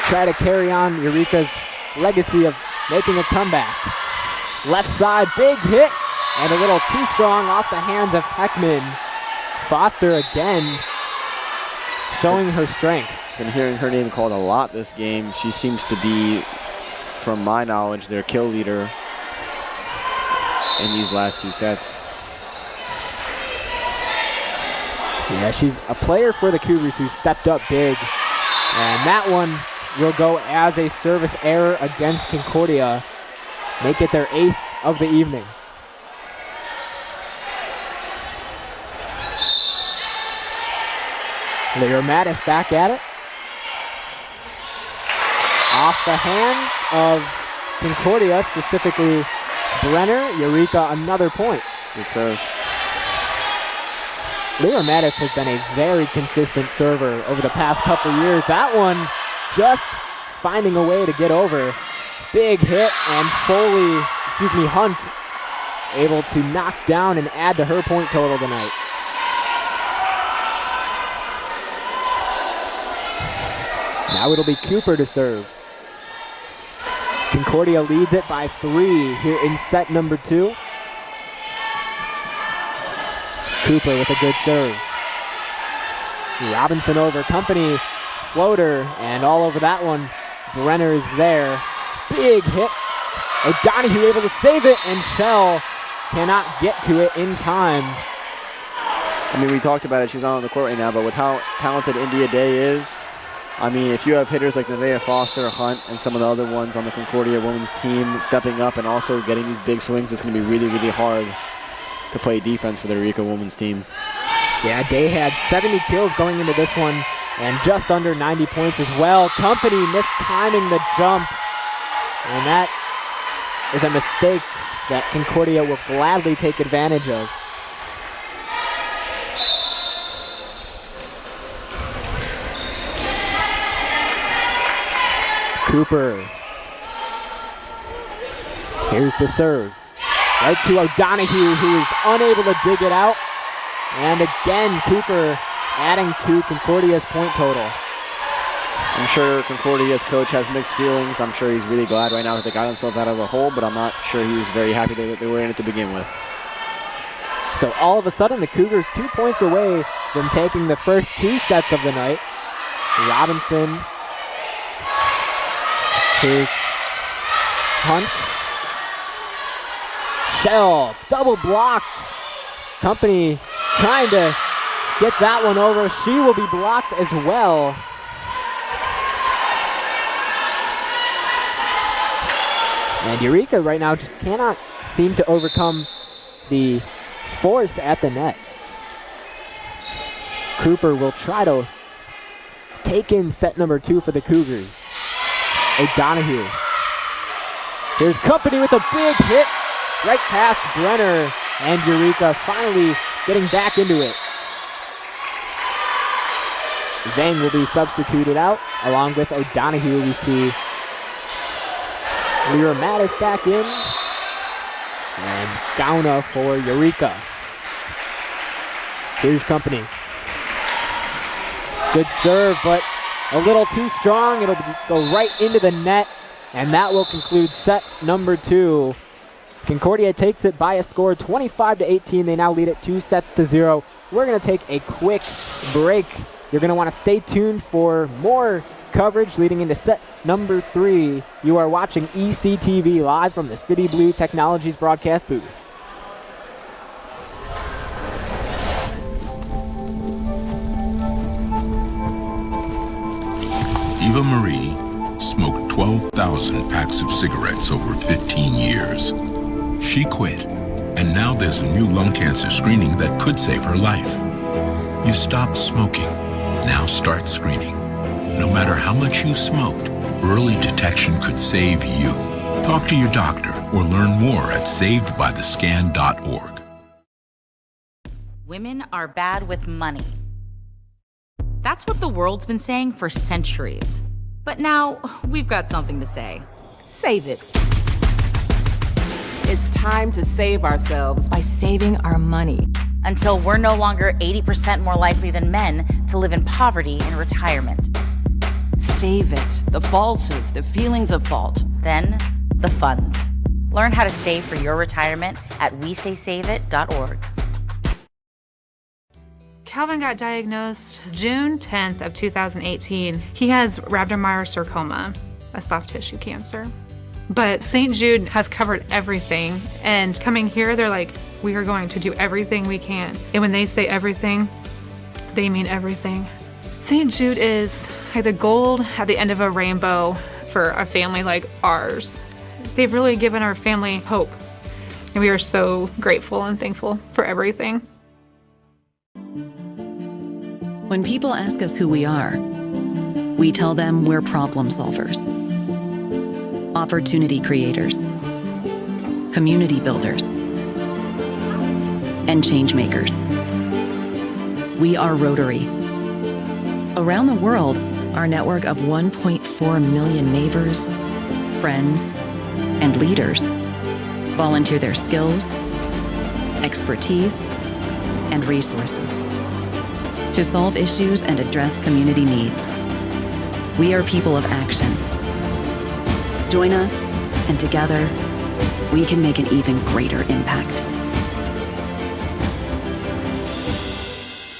try to carry on Eureka's legacy of making a comeback. Left side, big hit, and a little too strong off the hands of Heckman. Foster again showing her strength. Been hearing her name called a lot this game. She seems to be, from my knowledge, their kill leader in these last 2 sets. Yeah, she's a player for the Cougars who stepped up big. And that one will go as a service error against Concordia. Make it their 8th of the evening. Leo Mattis back at it. Off the hands of Concordia, specifically Brenner. Eureka, another point. Good serve. Leo Mattis has been a very consistent server over the past couple years. That one just finding a way to get over. Big hit, and Hunt able to knock down and add to her point total tonight. Now it'll be Cooper to serve. Concordia leads it by 3 here in set number 2. Cooper with a good serve. Robinson over, Company, floater, and all over that one. Brenner is there. Big hit. O'Donohue able to save it, and Shell cannot get to it in time. I mean, we talked about it. She's not on the court right now, but with how talented India Day is, I mean, if you have hitters like Nevaeh Foster, Hunt, and some of the other ones on the Concordia women's team stepping up and also getting these big swings, it's going to be really, really hard to play defense for the Eureka women's team. Yeah, Day had 70 kills going into this one and just under 90 points as well. Company mistiming the jump, and that is a mistake that Concordia will gladly take advantage of. Cooper. Here's the serve. Right to O'Donohue, who is unable to dig it out. And again, Cooper adding to Concordia's point total. I'm sure Concordia's coach has mixed feelings. I'm sure he's really glad right now that they got himself out of the hole, but I'm not sure he was very happy that they were in it to begin with. So all of a sudden, the Cougars 2 points away from taking the first 2 sets of the night. Robinson. Here's Hunt. Shell, double blocked. Company trying to get that one over. She will be blocked as well. And Eureka right now just cannot seem to overcome the force at the net. Cooper will try to take in set number 2 for the Cougars. O'Donohue. Here's Company with a big hit right past Brenner, and Eureka finally getting back into it. Vang will be substituted out, along with O'Donohue. We see Lyra Mattis back in, and Gauna for Eureka. Here's Company. Good serve, but a little too strong. It'll go right into the net, and that will conclude set number 2. Concordia takes it by a score 25-18. They now lead it 2-0. We're going to take a quick break. You're going to want to stay tuned for more coverage leading into set number 3. You are watching ECTV live from the City Blue Technologies broadcast booth. Eva Marie smoked 12,000 packs of cigarettes over 15 years. She quit, and now there's a new lung cancer screening that could save her life. You stopped smoking. Now start screening. No matter how much you smoked, early detection could save you. Talk to your doctor or learn more at savedbythescan.org. Women are bad with money. That's what the world's been saying for centuries. But now, we've got something to say. Save it. It's time to save ourselves by saving our money. Until we're no longer 80% more likely than men to live in poverty in retirement. Save it. The falsehoods, the feelings of fault. Then, the funds. Learn how to save for your retirement at wesaysaveit.org. Calvin got diagnosed June 10th of 2018. He has rhabdomyosarcoma, a soft tissue cancer. But St. Jude has covered everything, and coming here, they're like, we are going to do everything we can. And when they say everything, they mean everything. St. Jude is like the gold at the end of a rainbow for a family like ours. They've really given our family hope, and we are so grateful and thankful for everything. When people ask us who we are, we tell them we're problem solvers, opportunity creators, community builders, and change makers. We are Rotary. Around the world, our network of 1.4 million neighbors, friends, and leaders volunteer their skills, expertise, and resources to solve issues and address community needs. We are people of action. Join us, and together, we can make an even greater impact.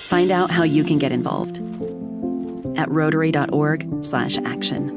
Find out how you can get involved at rotary.org/action.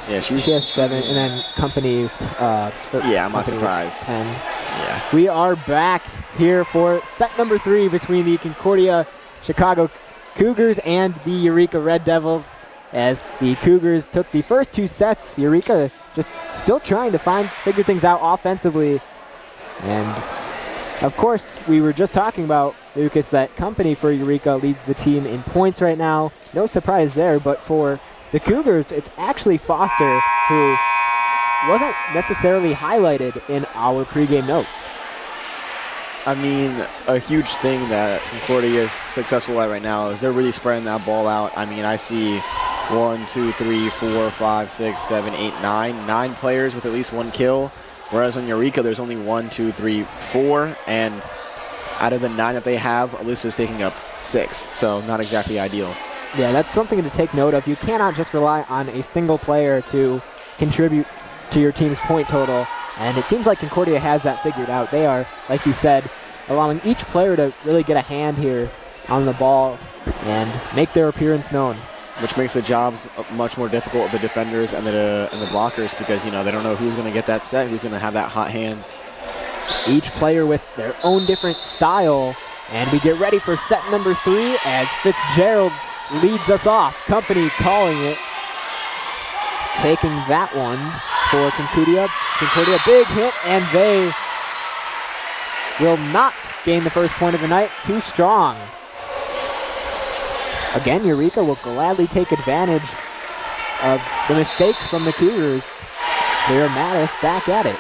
Yeah, she has 7, and then company. Yeah, I'm not surprised. 10. Yeah. We are back here for set number 3 between the Concordia Chicago Cougars and the Eureka Red Devils. As the Cougars took the first 2 sets, Eureka just still trying to figure things out offensively. And of course, we were just talking about, Lucas, that company for Eureka leads the team in points right now. No surprise there, but for the Cougars, it's actually Foster, who wasn't necessarily highlighted in our pregame notes. I mean, a huge thing that Concordia is successful at right now is they're really spreading that ball out. I mean, I see 1, 2, 3, 4, 5, 6, 7, 8, 9. 9 players with at least 1 kill, whereas on Eureka, there's only 1, 2, 3, 4, and out of the 9 that they have, Alyssa's taking up 6, so not exactly ideal. Yeah, that's something to take note of. You cannot just rely on a single player to contribute to your team's point total, and it seems like Concordia has that figured out. They are, like you said, allowing each player to really get a hand here on the ball and make their appearance known. Which makes the jobs much more difficult of the defenders and the blockers, because, you know, they don't know who's going to get that set, who's going to have that hot hand. Each player with their own different style, and we get ready for set number 3 as Fitzgerald leads us off. Company calling it. Taking that one for Concordia. Concordia, big hit, and they will not gain the first point of the night. Too strong. Again, Eureka will gladly take advantage of the mistakes from the Cougars. Here, Mattis back at it.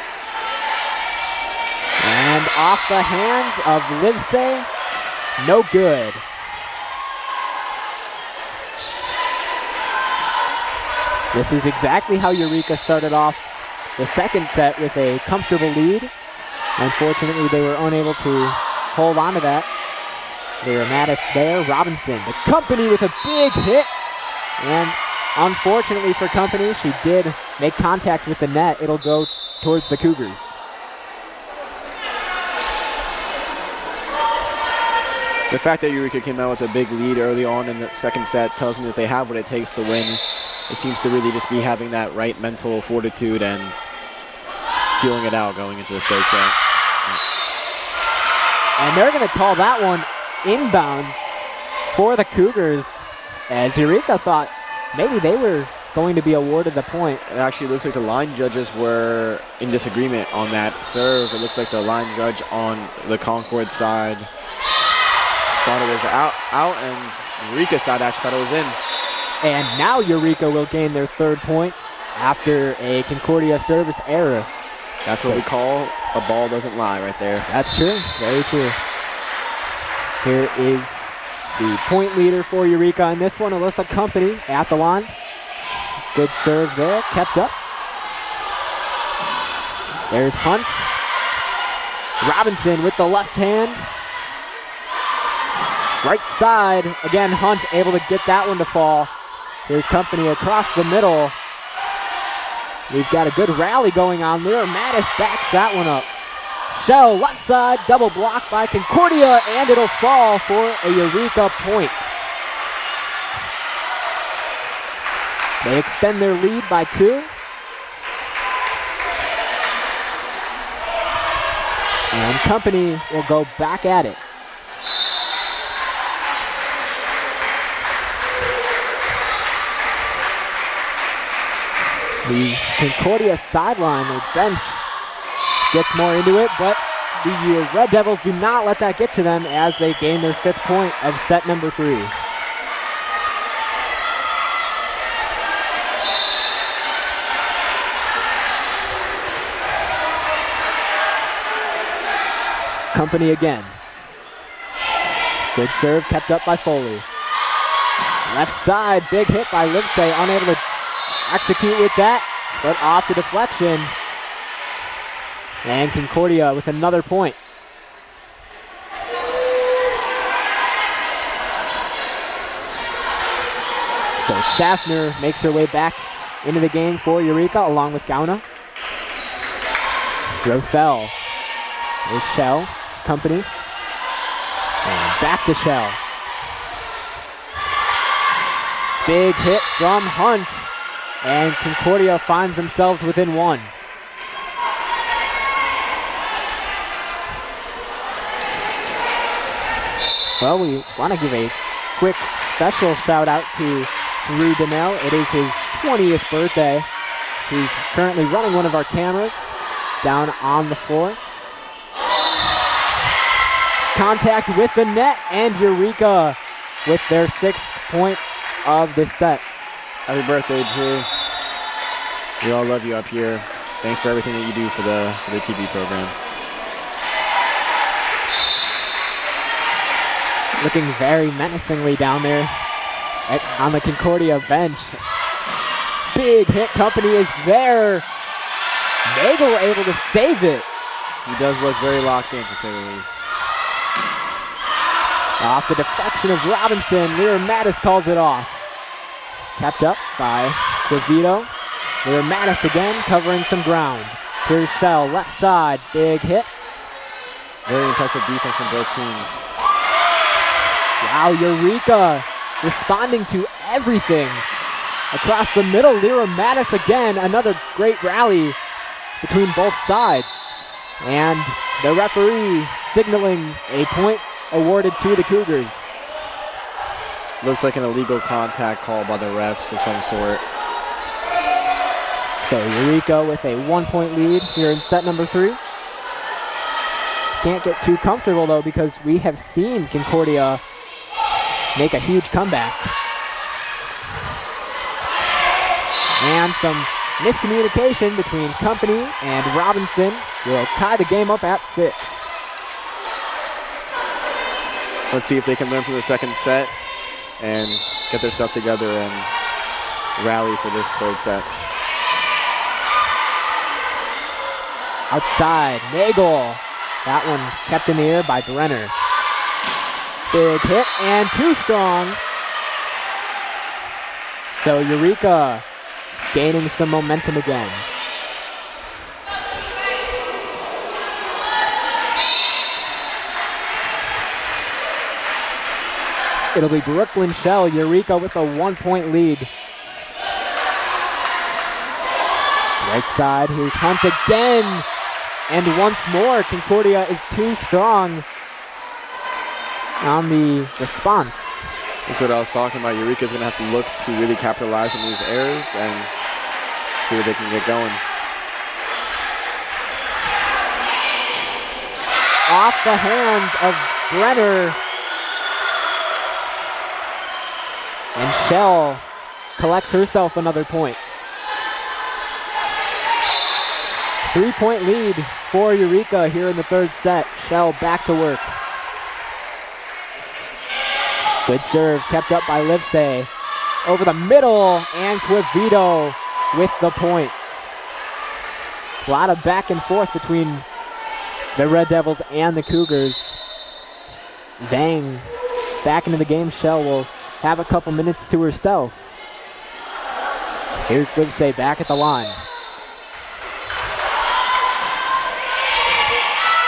And off the hands of Livesey, no good. This is exactly how Eureka started off the second set, with a comfortable lead. Unfortunately, they were unable to hold on to that. There, Mattis there, Robinson, the company with a big hit. And unfortunately for company, she did make contact with the net. It'll go towards the Cougars. The fact that Eureka came out with a big lead early on in the second set tells me that they have what it takes to win. It seems to really just be having that right mental fortitude and feeling it out going into the third set. And they're going to call that one inbounds for the Cougars, as Eureka thought maybe they were going to be awarded the point. It actually looks like the line judges were in disagreement on that serve. It looks like the line judge on the Concord side thought it was out, and Eureka's side actually thought it was in. And now Eureka will gain their third point after a Concordia service error. That's what we call a ball doesn't lie right there. That's true, very true. Here is the point leader for Eureka in this one, Alyssa Company at the line. Good serve there, kept up. There's Hunt. Robinson with the left hand. Right side, again Hunt able to get that one to fall. Here's Company across the middle. We've got a good rally going on there. Mattis backs that one up. Shell left side, double block by Concordia, and it'll fall for a Eureka point. They extend their lead by 2. And Company will go back at it. The Concordia sideline, the bench, gets more into it, but the Red Devils do not let that get to them as they gain their 5th point of set number 3. Company again. Good serve, kept up by Foley. Left side, big hit by Livesey, unable to execute with that, but off the deflection. And Concordia with another point. So Schaffner makes her way back into the game for Eureka along with Gauna. Rothel. There's Shell, Company. And back to Shell. Big hit from Hunt. And Concordia finds themselves within 1. Well, we want to give a quick special shout out to Drew Donnell. It is his 20th birthday. He's currently running one of our cameras down on the floor. Contact with the net, and Eureka with their 6th point of this set. Happy birthday, Drew. We all love you up here. Thanks for everything that you do for the TV program. Looking very menacingly down there on the Concordia bench. Big hit, Company is there. Nagel able to save it. He does look very locked in, to say the least. Off the deflection of Robinson, Lyra Mattis calls it off. Kept up by Quavito. Lyra Mattis again covering some ground. Here's Shell, left side, big hit. Very impressive defense from both teams. Wow, Eureka responding to everything. Across the middle, Lyra Mattis again, another great rally between both sides. And the referee signaling a point awarded to the Cougars. Looks like an illegal contact call by the refs of some sort. So Eureka with a 1-point lead here in set number 3. Can't get too comfortable though, because we have seen Concordia make a huge comeback. And some miscommunication between Company and Robinson will tie the game up at 6. Let's see if they can learn from the second set and get their stuff together and rally for this 3rd set. Outside, Nagel. That one kept in the air by Brenner. Big hit and too strong. So Eureka gaining some momentum again. It'll be Brooklyn Shell, Eureka with a 1-point lead. Right side, here's Hunt again. And once more, Concordia is too strong on the response. That's what I was talking about. Eureka's going to have to look to really capitalize on these errors and see what they can get going. Off the hands of Brenner. And Shell collects herself another point. 3-point lead for Eureka here in the 3rd set. Shell back to work. Good serve kept up by Livesey. Over the middle, and Quavito with the point. A lot of back and forth between the Red Devils and the Cougars. Vang back into the game. Shell will have a couple minutes to herself. Here's Livesey back at the line.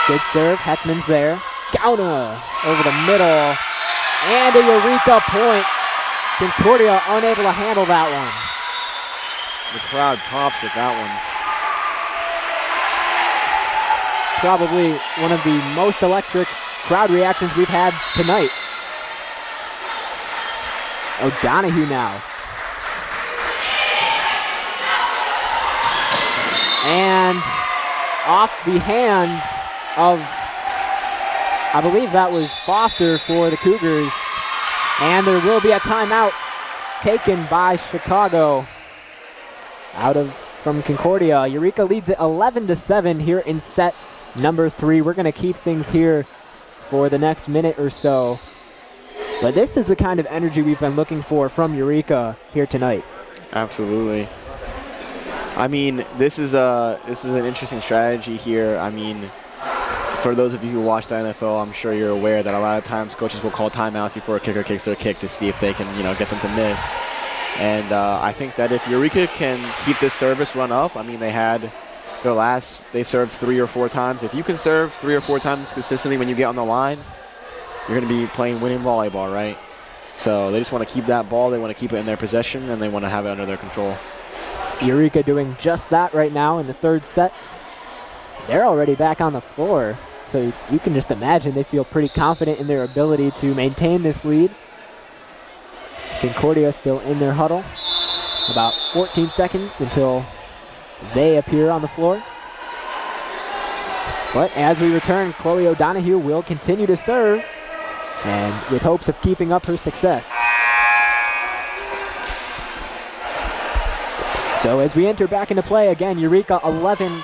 Good serve, Heckman's there. Gauna over the middle. And a Eureka point. Concordia unable to handle that one. The crowd pops with that one. Probably one of the most electric crowd reactions we've had tonight. O'Donohue now. And off the hands of, I believe that was Foster for the Cougars. And there will be a timeout taken by Chicago from Concordia. Eureka leads it 11-7 here in set number 3. We're going to keep things here for the next minute or so. But this is the kind of energy we've been looking for from Eureka here tonight. Absolutely. I mean, this is an interesting strategy here. I mean, for those of you who watch the NFL, I'm sure you're aware that a lot of times coaches will call timeouts before a kicker kicks their kick to see if they can, get them to miss. And I think that if Eureka can keep this service run up, I mean, they served 3 or 4 times. If you can serve 3 or 4 times consistently when you get on the line, you're going to be playing winning volleyball, right? So they just want to keep that ball. They want to keep it in their possession, and they want to have it under their control. Eureka doing just that right now in the third set. They're already back on the floor, so you can just imagine they feel pretty confident in their ability to maintain this lead. Concordia still in their huddle. About 14 seconds until they appear on the floor. But as we return, Chloe O'Donohue will continue to serve, and with hopes of keeping up her success. So as we enter back into play again, Eureka 11,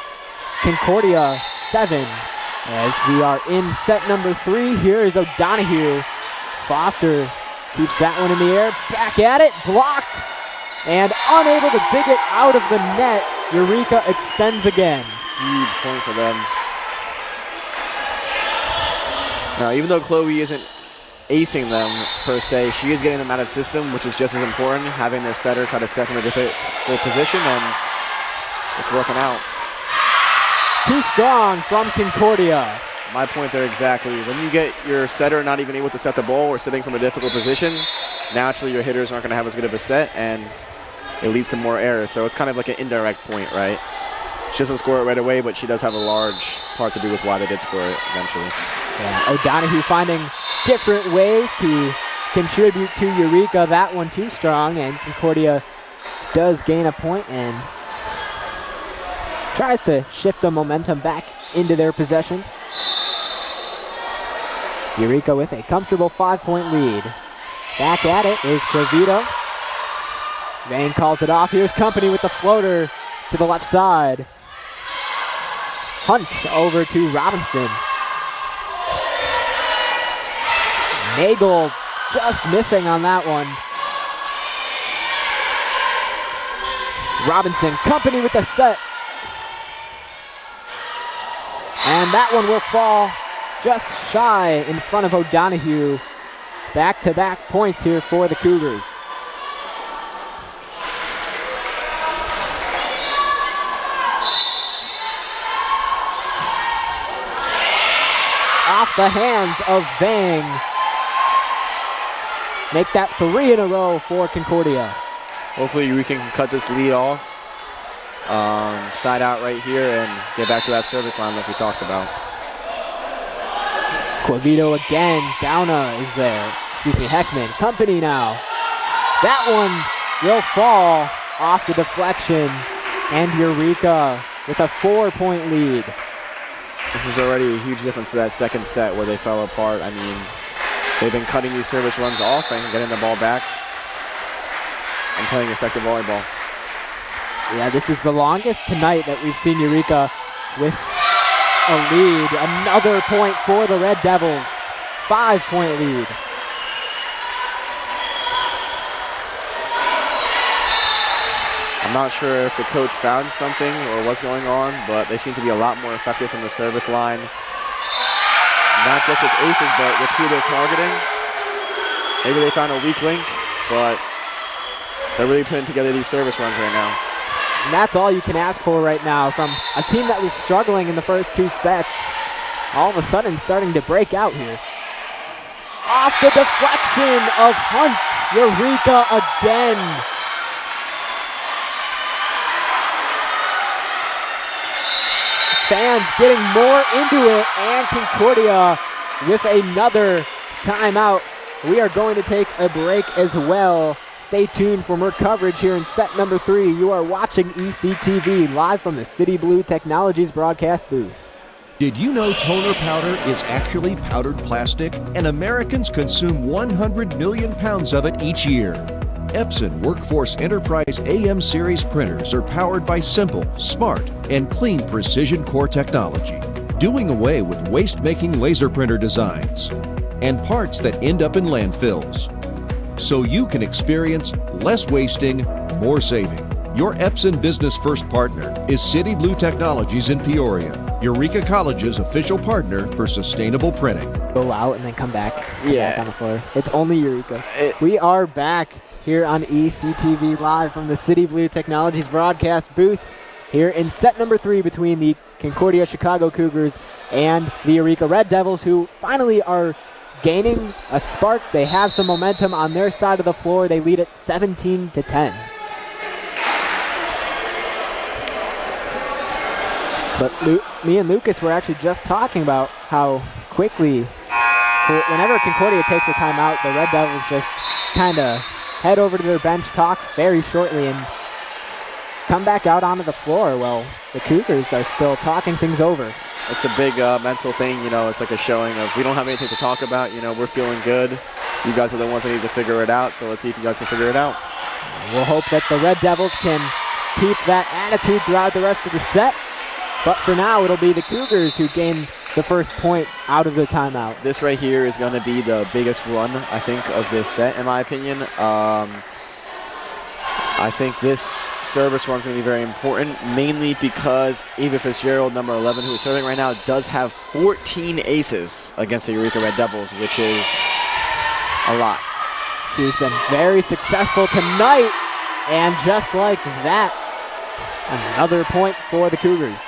Concordia 7. As we are in set number 3, here is O'Donohue. Foster keeps that one in the air, back at it, blocked, and unable to dig it out of the net. Eureka extends again. Huge point for them. Now, even though Chloe isn't acing them per se, she is getting them out of system, which is just as important, having their setter try to set them in a difficult position, and it's working out. Too strong from Concordia. My point there exactly. When you get your setter not even able to set the ball or sitting from a difficult position, naturally your hitters aren't going to have as good of a set, and it leads to more errors. So it's kind of like an indirect point, right? She doesn't score it right away, but she does have a large part to do with why they did score it eventually. Yeah, O'Donohue finding different ways to contribute to Eureka. That one too strong, and Concordia does gain a point and tries to shift the momentum back into their possession. Eureka with a comfortable 5-point lead. Back at it is Clavito. Vane calls it off. Here's Company with the floater to the left side. Hunt over to Robinson. Nagel just missing on that one. Robinson, Company with the set. And that one will fall just shy in front of O'Donohue. Back-to-back points here for the Cougars. Off the hands of Vang. Make that 3 in a row for Concordia. Hopefully we can cut this lead off. Side out right here and get back to that service line like we talked about. Quavito again. Downa is there. Heckman. Company now. That one will fall off the deflection. And Eureka with a 4-point lead. This is already a huge difference to that second set where they fell apart. I mean, they've been cutting these service runs off and getting the ball back and playing effective volleyball. Yeah, this is the longest tonight that we've seen Eureka with a lead. Another point for the Red Devils. 5-point lead. I'm not sure if the coach found something or what's going on, but they seem to be a lot more effective from the service line. Not just with aces, but with who they're targeting. Maybe they found a weak link, but they're really putting together these service runs right now. And that's all you can ask for right now from a team that was struggling in the first 2 sets. All of a sudden starting to break out here. Off the deflection of Hunt. Eureka again. Fans getting more into it, and Concordia with another timeout. We are going to take a break as well. Stay tuned for more coverage here in set number 3. You are watching ECTV live from the City Blue Technologies broadcast booth. Did you know toner powder is actually powdered plastic, and Americans consume 100 million pounds of it each year? Epson Workforce Enterprise AM series printers are powered by simple, smart, and clean precision core technology, doing away with waste-making laser printer designs and parts that end up in landfills, so you can experience less wasting, more saving. Your Epson Business First partner is City Blue Technologies in Peoria, Eureka College's official partner for sustainable printing. Go out and then come back on the floor. It's only Eureka. We are back here on ECTV live from the City Blue Technologies broadcast booth here in set number 3 between the Concordia Chicago Cougars and the Eureka Red Devils, who finally are gaining a spark. They have some momentum on their side of the floor. They lead it 17-10. But me and Lucas were actually just talking about how quickly, whenever Concordia takes a timeout, the Red Devils just kind of head over to their bench, talk very shortly, and come back out onto the floor. Well, the Cougars are still talking things over. It's a big mental thing, you know. It's like a showing of we don't have anything to talk about, you know. We're feeling good. You guys are the ones that need to figure it out, so let's see if you guys can figure it out. We'll hope that the Red Devils can keep that attitude throughout the rest of the set. But for now, it'll be the Cougars who gain the first point out of the timeout. This right here is going to be the biggest run, I think, of this set, in my opinion. I think this service run is going to be very important, mainly because Eva Fitzgerald, number 11, who is serving right now, does have 14 aces against the Eureka Red Devils, which is a lot. She's been very successful tonight, and just like that, another point for the Cougars.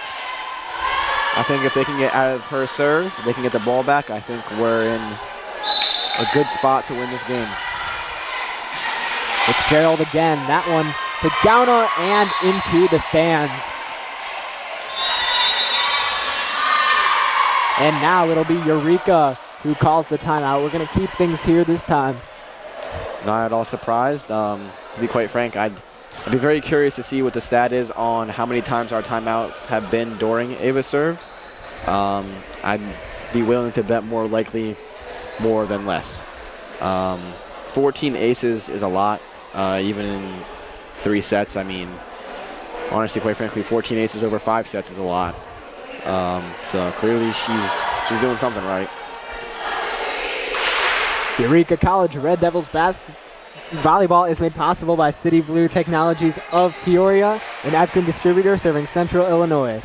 I think if they can get out of her serve, they can get the ball back, I think we're in a good spot to win this game. Fitzgerald again, that one to Gauna and into the stands. And now it'll be Eureka who calls the timeout. We're going to keep things here this time. Not at all surprised. To be quite frank, I'd be very curious to see what the stat is on how many times our timeouts have been during Ava's serve. I'd be willing to bet more likely more than less. 14 aces is a lot, even in 3 sets. I mean, honestly, quite frankly, 14 aces over 5 sets is a lot. So clearly she's doing something right. Eureka College Red Devils volleyball is made possible by City Blue Technologies of Peoria, an Epson distributor serving Central Illinois.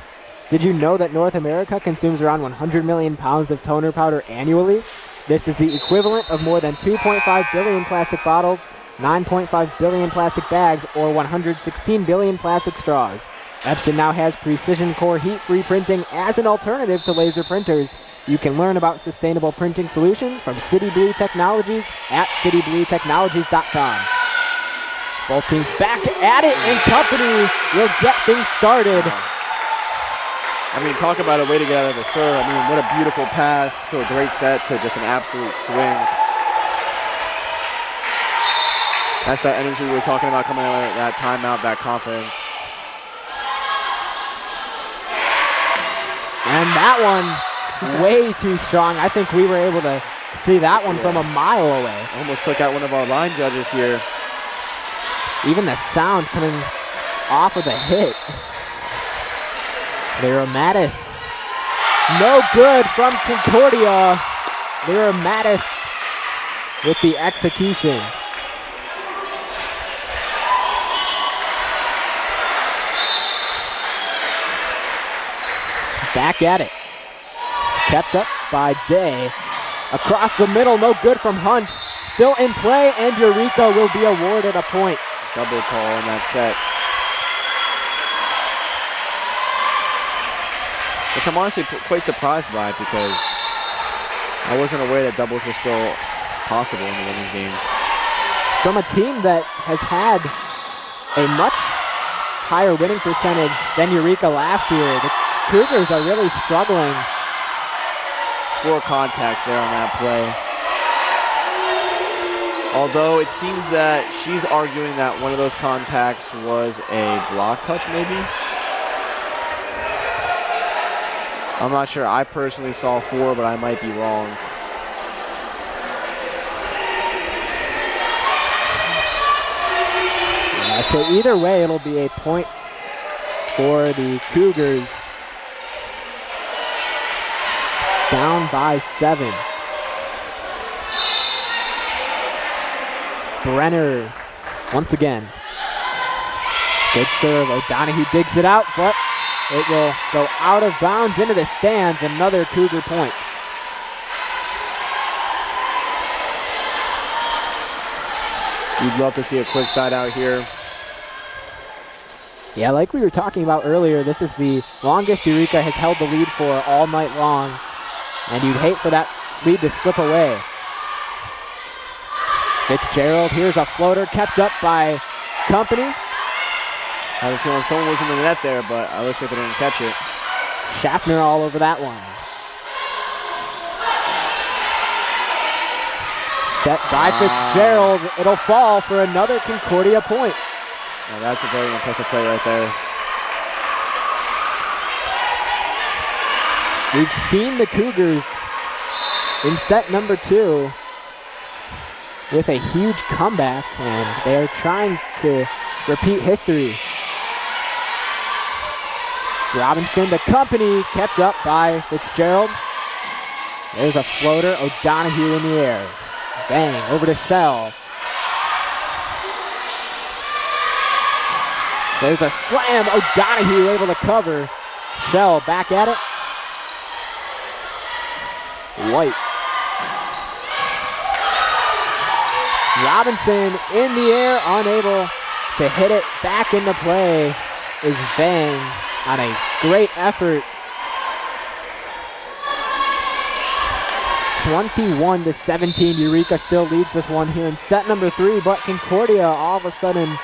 Did you know that North America consumes around 100 million pounds of toner powder annually? This is the equivalent of more than 2.5 billion plastic bottles, 9.5 billion plastic bags, or 116 billion plastic straws. Epson now has precision core heat-free printing as an alternative to laser printers. You can learn about sustainable printing solutions from City Blue Technologies at citybluetechnologies.com. Both teams back at it, and company will get things started. I mean, talk about a way to get out of the serve. I mean, what a beautiful pass to a great set to just an absolute swing. That's that energy we were talking about coming out of that timeout, that confidence. And that one, way too strong. I think we were able to see that one from a mile away. Almost took out one of our line judges here. Even the sound coming off of the hit. Lyra Mattis. No good from Concordia. Lyra Mattis with the execution. Back at it. Kept up by Day. Across the middle, no good from Hunt. Still in play, and Eureka will be awarded a point. Double call in that set. Which I'm honestly quite surprised by, because I wasn't aware that doubles were still possible in the women's game. From a team that has had a much higher winning percentage than Eureka last year, the Cougars are really struggling. 4 contacts there on that play. Although it seems that she's arguing that one of those contacts was a block touch, maybe. I'm not sure. I personally saw 4, but I might be wrong. So either way, it'll be a point for the Cougars. Down by 7. Brenner once again. Good serve. O'Donoghue digs it out, but it will go out of bounds into the stands. Another Cougar point. You'd love to see a quick side out here. Yeah, like we were talking about earlier, this is the longest Eureka has held the lead for all night long, and you'd hate for that lead to slip away. Fitzgerald, here's a floater kept up by Company. I have a feeling someone was in the net there, but it looks like they didn't catch it. Schaffner all over that one. Set by Fitzgerald. It'll fall for another Concordia point. Now that's a very impressive play right there. We've seen the Cougars in set number 2 with a huge comeback, and they're trying to repeat history. Robinson to Company, kept up by Fitzgerald. There's a floater, O'Donoghue in the air. Bang, over to Shell. There's a slam, O'Donoghue able to cover. Shell back at it. White. Robinson in the air, unable to hit it back into play is Vang on a great effort. 21-17, Eureka still leads this one here in set number 3, but Concordia all of a sudden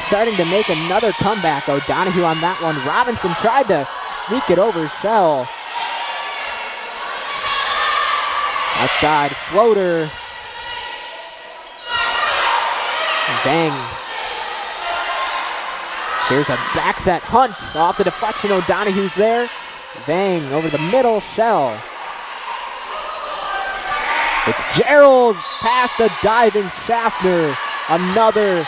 starting to make another comeback. O'Donoghue on that one. Robinson tried to sneak it over Shell. Outside floater. Bang. Here's a back set. Hunt off the deflection. O'Donoghue's there. Bang over the middle. Shell. Fitzgerald past a diving Schaffner. Another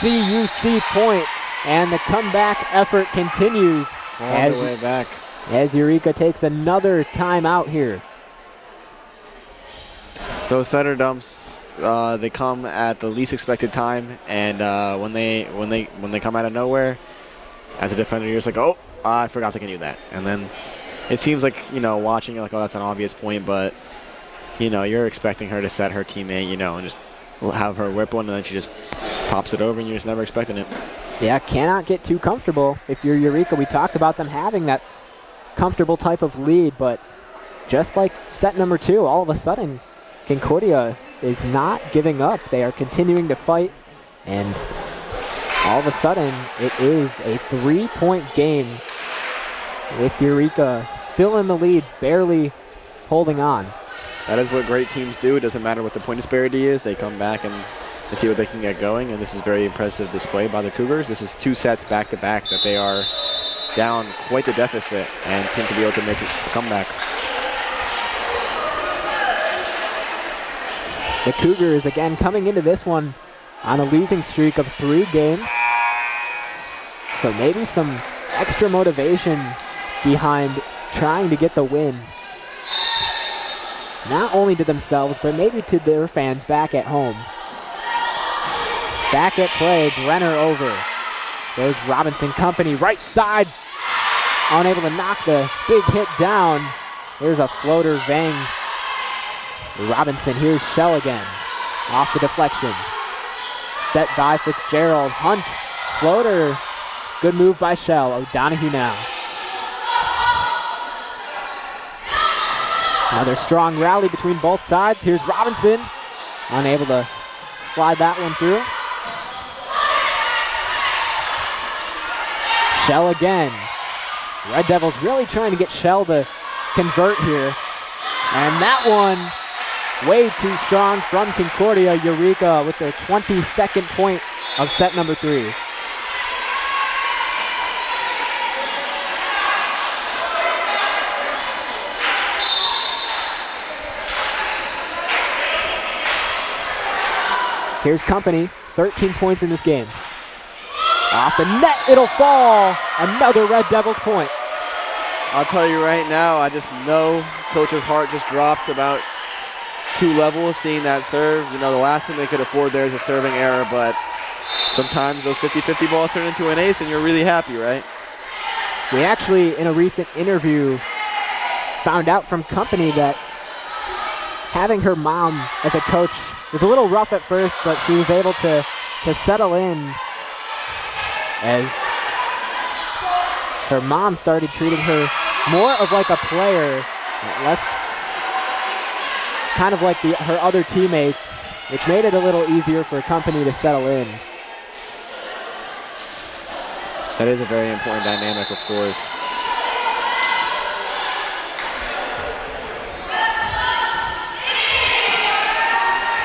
CUC point, and the comeback effort continues All the way back as Eureka takes another timeout here. Those center dumps, they come at the least expected time, and when they come out of nowhere, as a defender, you're just like, oh, I forgot they can do that, and then it seems like, you know, watching, you're like, oh, that's an obvious point, but you know, you're expecting her to set her teammate, you know, and just have her whip one, and then she just pops it over, and you're just never expecting it. Yeah, cannot get too comfortable if you're Eureka. We talked about them having that comfortable type of lead, but just like set number 2, all of a sudden, Concordia is not giving up. They are continuing to fight, and all of a sudden, it is a 3-point game with Eureka still in the lead, barely holding on. That is what great teams do. It doesn't matter what the point disparity is. They come back and they see what they can get going, and this is very impressive display by the Cougars. This is 2 sets back-to-back that they are down quite the deficit and seem to be able to make a comeback. The Cougars again coming into this one on a losing streak of 3 games. So maybe some extra motivation behind trying to get the win. Not only to themselves, but maybe to their fans back at home. Back at play, Brenner over. There's Robinson Company, right side. Unable to knock the big hit down. There's a floater, Vang. Robinson, here's Shell again. Off the deflection. Set by Fitzgerald. Hunt, floater. Good move by Shell. O'Donoghue now. Another strong rally between both sides. Here's Robinson. Unable to slide that one through. Shell again. Red Devils really trying to get Shell to convert here. And that one way too strong from Concordia. Eureka with their 22nd point of set number 3. Here's Company, 13 points in this game. Off the net, it'll fall. Another Red Devils point. I'll tell you right now, I just know Coach's heart just dropped about 2 levels seeing that serve. You know, the last thing they could afford there is a serving error, but sometimes those 50-50 balls turn into an ace and you're really happy, right? We actually, in a recent interview, found out from Company that having her mom as a coach was a little rough at first, but she was able to settle in as her mom started treating her more of like a player, less kind of like her other teammates, which made it a little easier for Company to settle in. That is a very important dynamic, of course.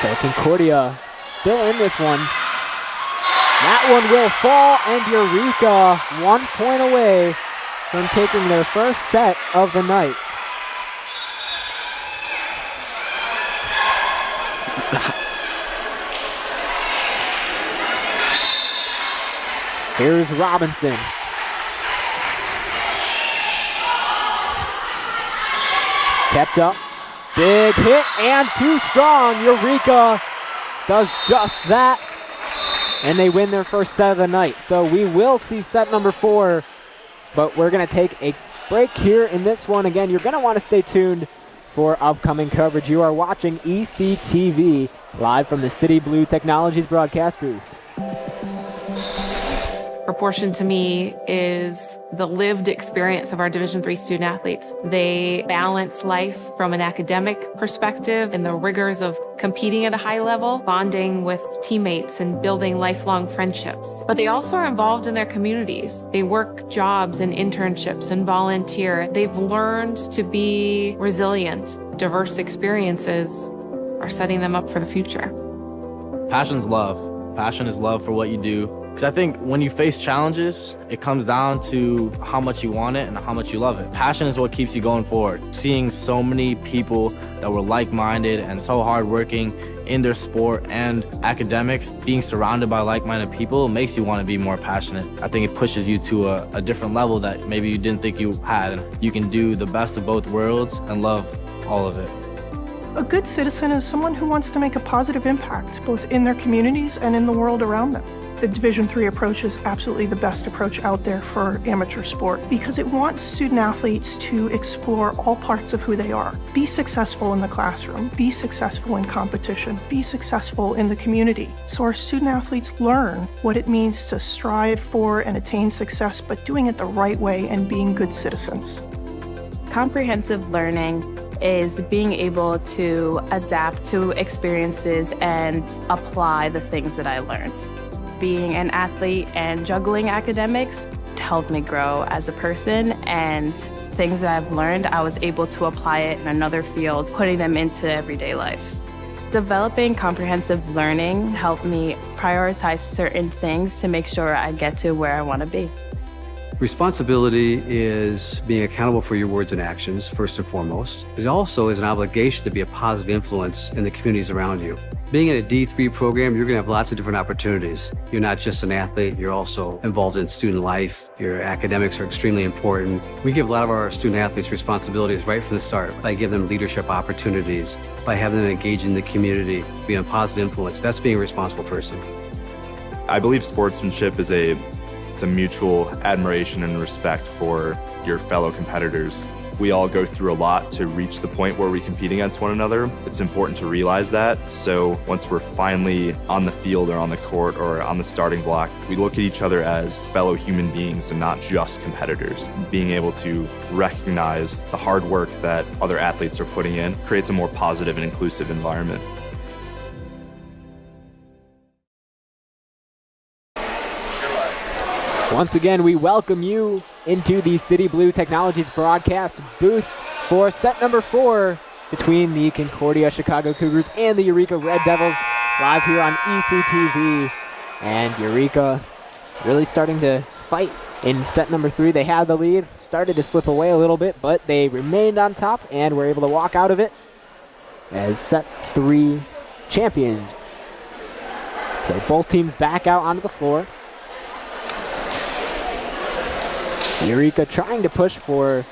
So Concordia still in this one. That one will fall, and Eureka 1 point away from taking their first set of the night. Here's Robinson. Kept up. Big hit and too strong. Eureka does just that. And they win their first set of the night. So we will see set number 4, but we're going to take a break here in this one. Again, you're going to want to stay tuned for upcoming coverage. You are watching ECTV live from the City Blue Technologies broadcast booth. Proportion to me is the lived experience of our Division III student athletes. They balance life from an academic perspective and the rigors of competing at a high level, bonding with teammates and building lifelong friendships. But they also are involved in their communities. They work jobs and internships and volunteer. They've learned to be resilient. Diverse experiences are setting them up for the future. Passion's love. Passion is love for what you do. Because I think when you face challenges, it comes down to how much you want it and how much you love it. Passion is what keeps you going forward. Seeing so many people that were like-minded and so hardworking in their sport and academics, being surrounded by like-minded people makes you want to be more passionate. I think it pushes you to a different level that maybe you didn't think you had. And you can do the best of both worlds and love all of it. A good citizen is someone who wants to make a positive impact, both in their communities and in the world around them. The Division III approach is absolutely the best approach out there for amateur sport because it wants student athletes to explore all parts of who they are. Be successful in the classroom, be successful in competition, be successful in the community. So our student athletes learn what it means to strive for and attain success, but doing it the right way and being good citizens. Comprehensive learning is being able to adapt to experiences and apply the things that I learned. Being an athlete and juggling academics helped me grow as a person, and things that I've learned, I was able to apply it in another field, putting them into everyday life. Developing comprehensive learning helped me prioritize certain things to make sure I get to where I want to be. Responsibility is being accountable for your words and actions, first and foremost. It also is an obligation to be a positive influence in the communities around you. Being in a D3 program, you're going to have lots of different opportunities. You're not just an athlete, you're also involved in student life. Your academics are extremely important. We give a lot of our student athletes responsibilities right from the start by giving them leadership opportunities, by having them engage in the community, be a positive influence. That's being a responsible person. I believe sportsmanship is it's a mutual admiration and respect for your fellow competitors. We all go through a lot to reach the point where we compete against one another. It's important to realize that. So once we're finally on the field or on the court or on the starting block, we look at each other as fellow human beings and not just competitors. Being able to recognize the hard work that other athletes are putting in creates a more positive and inclusive environment. Once again, we welcome you into the City Blue Technologies broadcast booth for set number 4 between the Concordia Chicago Cougars and the Eureka Red Devils, live here on ECTV. And Eureka really starting to fight in set number 3. They had the lead, started to slip away a little bit, but they remained on top and were able to walk out of it as set 3 champions. So both teams back out onto the floor. Eureka trying to push for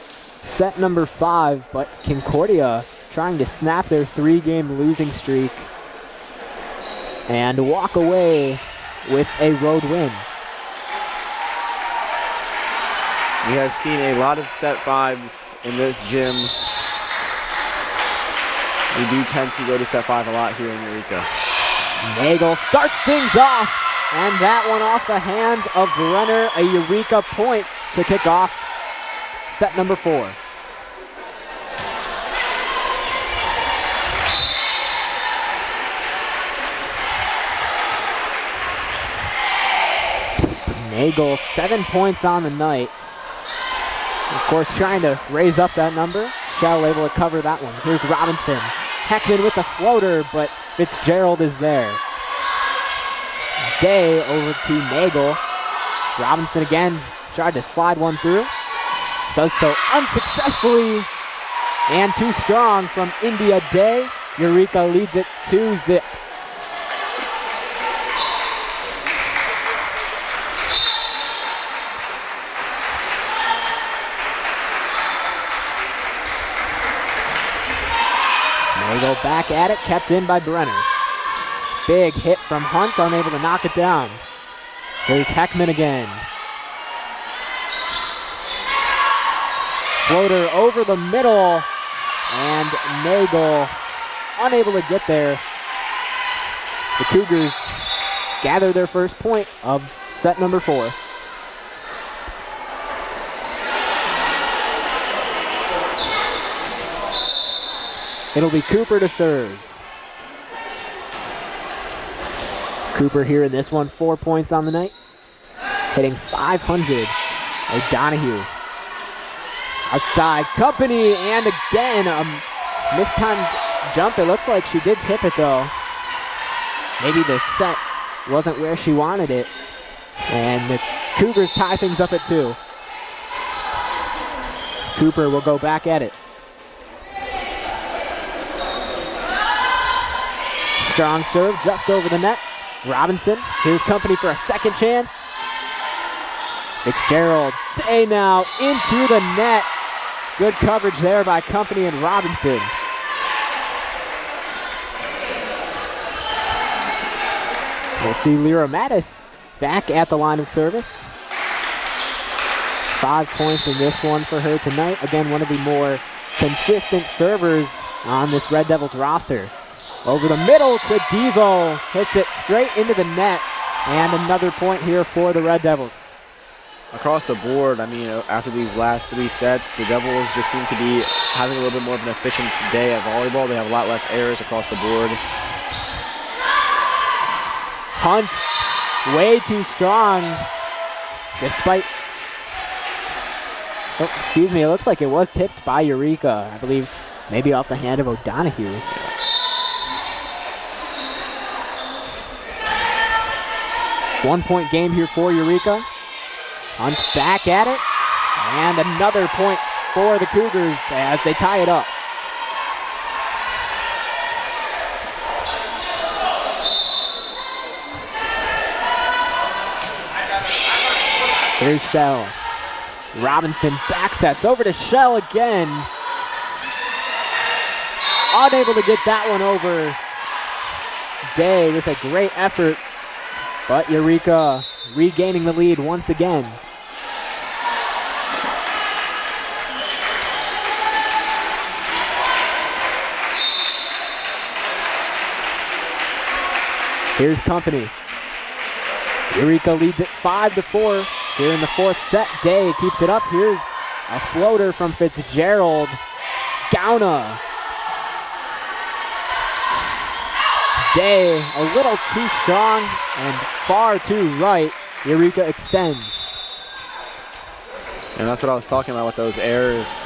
set number 5, but Concordia trying to snap their 3-game losing streak and walk away with a road win. We have seen a lot of set 5s in this gym. We do tend to go to set 5 a lot here in Eureka. Nagel starts things off, and that one off the hands of Brenner, a Eureka point to kick off set number 4. Nagel, 7 points on the night. Of course, trying to raise up that number. Shell able to cover that one. Here's Robinson. Heckman with the floater, but Fitzgerald is there. Day over to Nagel. Robinson again tried to slide one through. Does so unsuccessfully and too strong from India Day. Eureka leads it 2-0. Nagel back at it, kept in by Brenner. Big hit from Hunt, unable to knock it down. Here's Heckman again. Floater over the middle, and Nagel unable to get there. The Cougars gather their first point of set number 4. It'll be Cooper to serve. Cooper here in this one, 4 points on the night. Hitting .500. O'Donohue. Outside, Company, and again, a mistimed jump. It looked like she did tip it though. Maybe the set wasn't where she wanted it. And the Cougars tie things up at 2. Cooper will go back at it. Strong serve just over the net. Robinson, here's Company for a second chance. Fitzgerald, Day now into the net. Good coverage there by Company and Robinson. We'll see Lyra Mattis back at the line of service. 5 points in this one for her tonight. Again, one of the more consistent servers on this Red Devils roster. Over the middle, Quick Devo hits it straight into the net, and another point here for the Red Devils. Across the board, I mean, after these last 3 sets, the Devils just seem to be having a little bit more of an efficient day at volleyball. They have a lot less errors across the board. Hunt, way too strong, despite... Oh, excuse me, it looks like it was tipped by Eureka, I believe, maybe off the hand of O'Donohue. 1 point game here for Eureka. Hunt back at it. And another point for the Cougars as they tie it up. Here's Shell. Robinson back sets over to Shell again. Unable to get that one over. Day with a great effort. But Eureka regaining the lead once again. Here's Company. Eureka leads it 5-4 here in the 4th set. Day keeps it up. Here's a floater from Fitzgerald. Gauna. Day a little too strong and far too right. Eureka extends. And that's what I was talking about with those errors.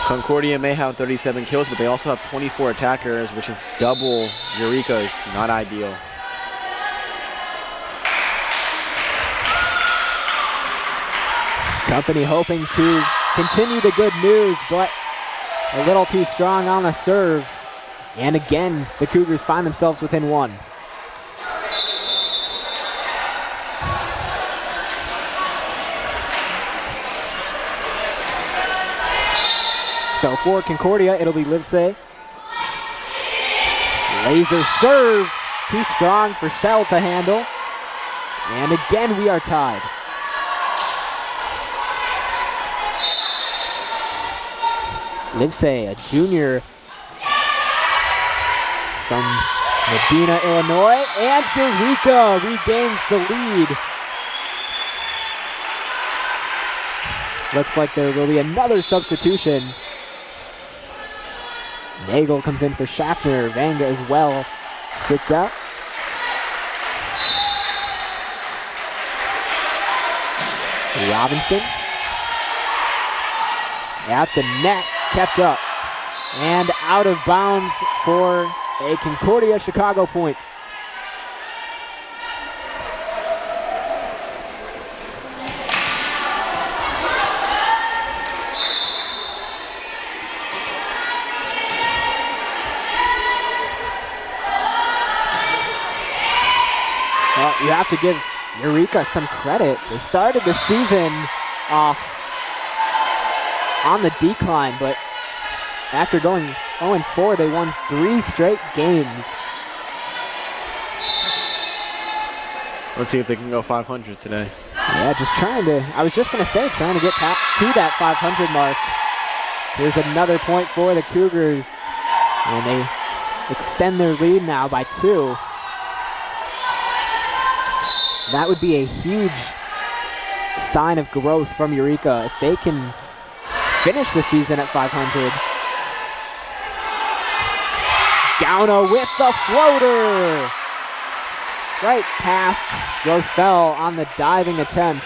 Concordia may have 37 kills, but they also have 24 attackers, which is double Eureka's. Not ideal. Company hoping to continue the good news, but a little too strong on the serve. And again, the Cougars find themselves within one. So for Concordia, it'll be Livesey. Laser serve, too strong for Shell to handle. And again, we are tied. Livesey, a junior from Medina, Illinois, and Eureka regains the lead. Looks like there will be another substitution. Nagel comes in for Schaffner. Vanga as well sits out. Robinson at the net, kept up and out of bounds for a Concordia Chicago point. Well, you have to give Eureka some credit. They started the season off on the decline, but after going 0-4, they won 3 straight games. Let's see if they can go 500 today. Yeah, trying to get to that 500 mark. Here's another point for the Cougars, and they extend their lead now by 2. That would be a huge sign of growth from Eureka if they can finish the season at 500. Gauna with the floater! Right past Rothel on the diving attempt.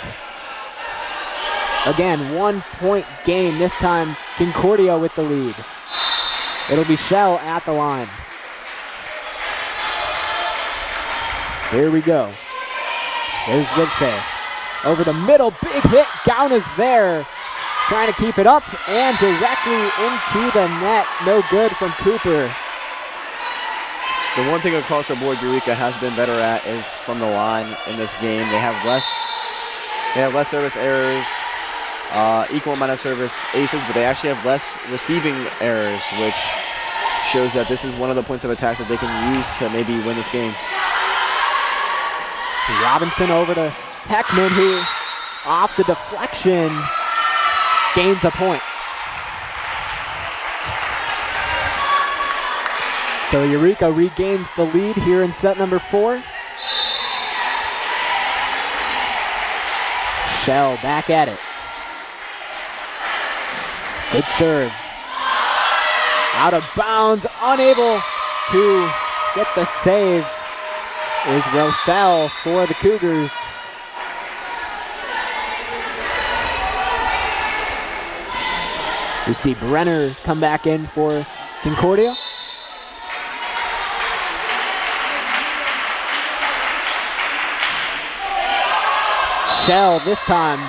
Again, 1-point game, this time Concordia with the lead. It'll be Shell at the line. Here we go. There's Livesey. Over the middle, big hit. Gauna's there. Trying to keep it up and directly into the net. No good from Cooper. The one thing across the board Eureka has been better at is from the line in this game. They have less service errors, equal amount of service aces, but they actually have less receiving errors, which shows that this is one of the points of attacks that they can use to maybe win this game. Robinson over to Heckman, who off the deflection gains a point. So Eureka regains the lead here in set number 4. Shell back at it. Good serve. Out of bounds, unable to get the save is Rothel for the Cougars. We see Brenner come back in for Concordia. Shell this time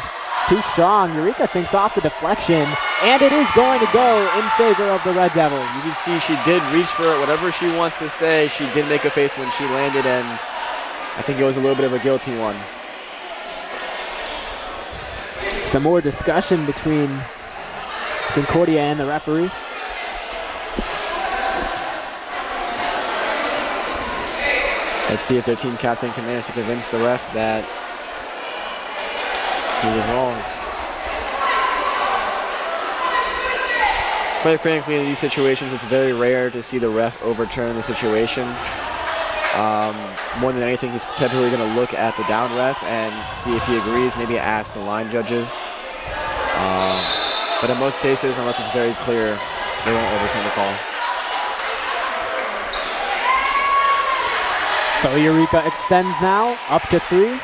too strong. Eureka thinks off the deflection, and it is going to go in favor of the Red Devils. You can see she did reach for it, whatever she wants to say. She did make a face when she landed, and I think it was a little bit of a guilty one. Some more discussion between Concordia and the referee. Let's see if their team captain can manage to convince the ref that he was wrong. Quite frankly, in these situations, it's very rare to see the ref overturn the situation. More than anything, he's typically going to look at the down ref and see if he agrees, maybe ask the line judges. But in most cases, unless it's very clear, they won't overturn the call. So Eureka extends now, up to 3.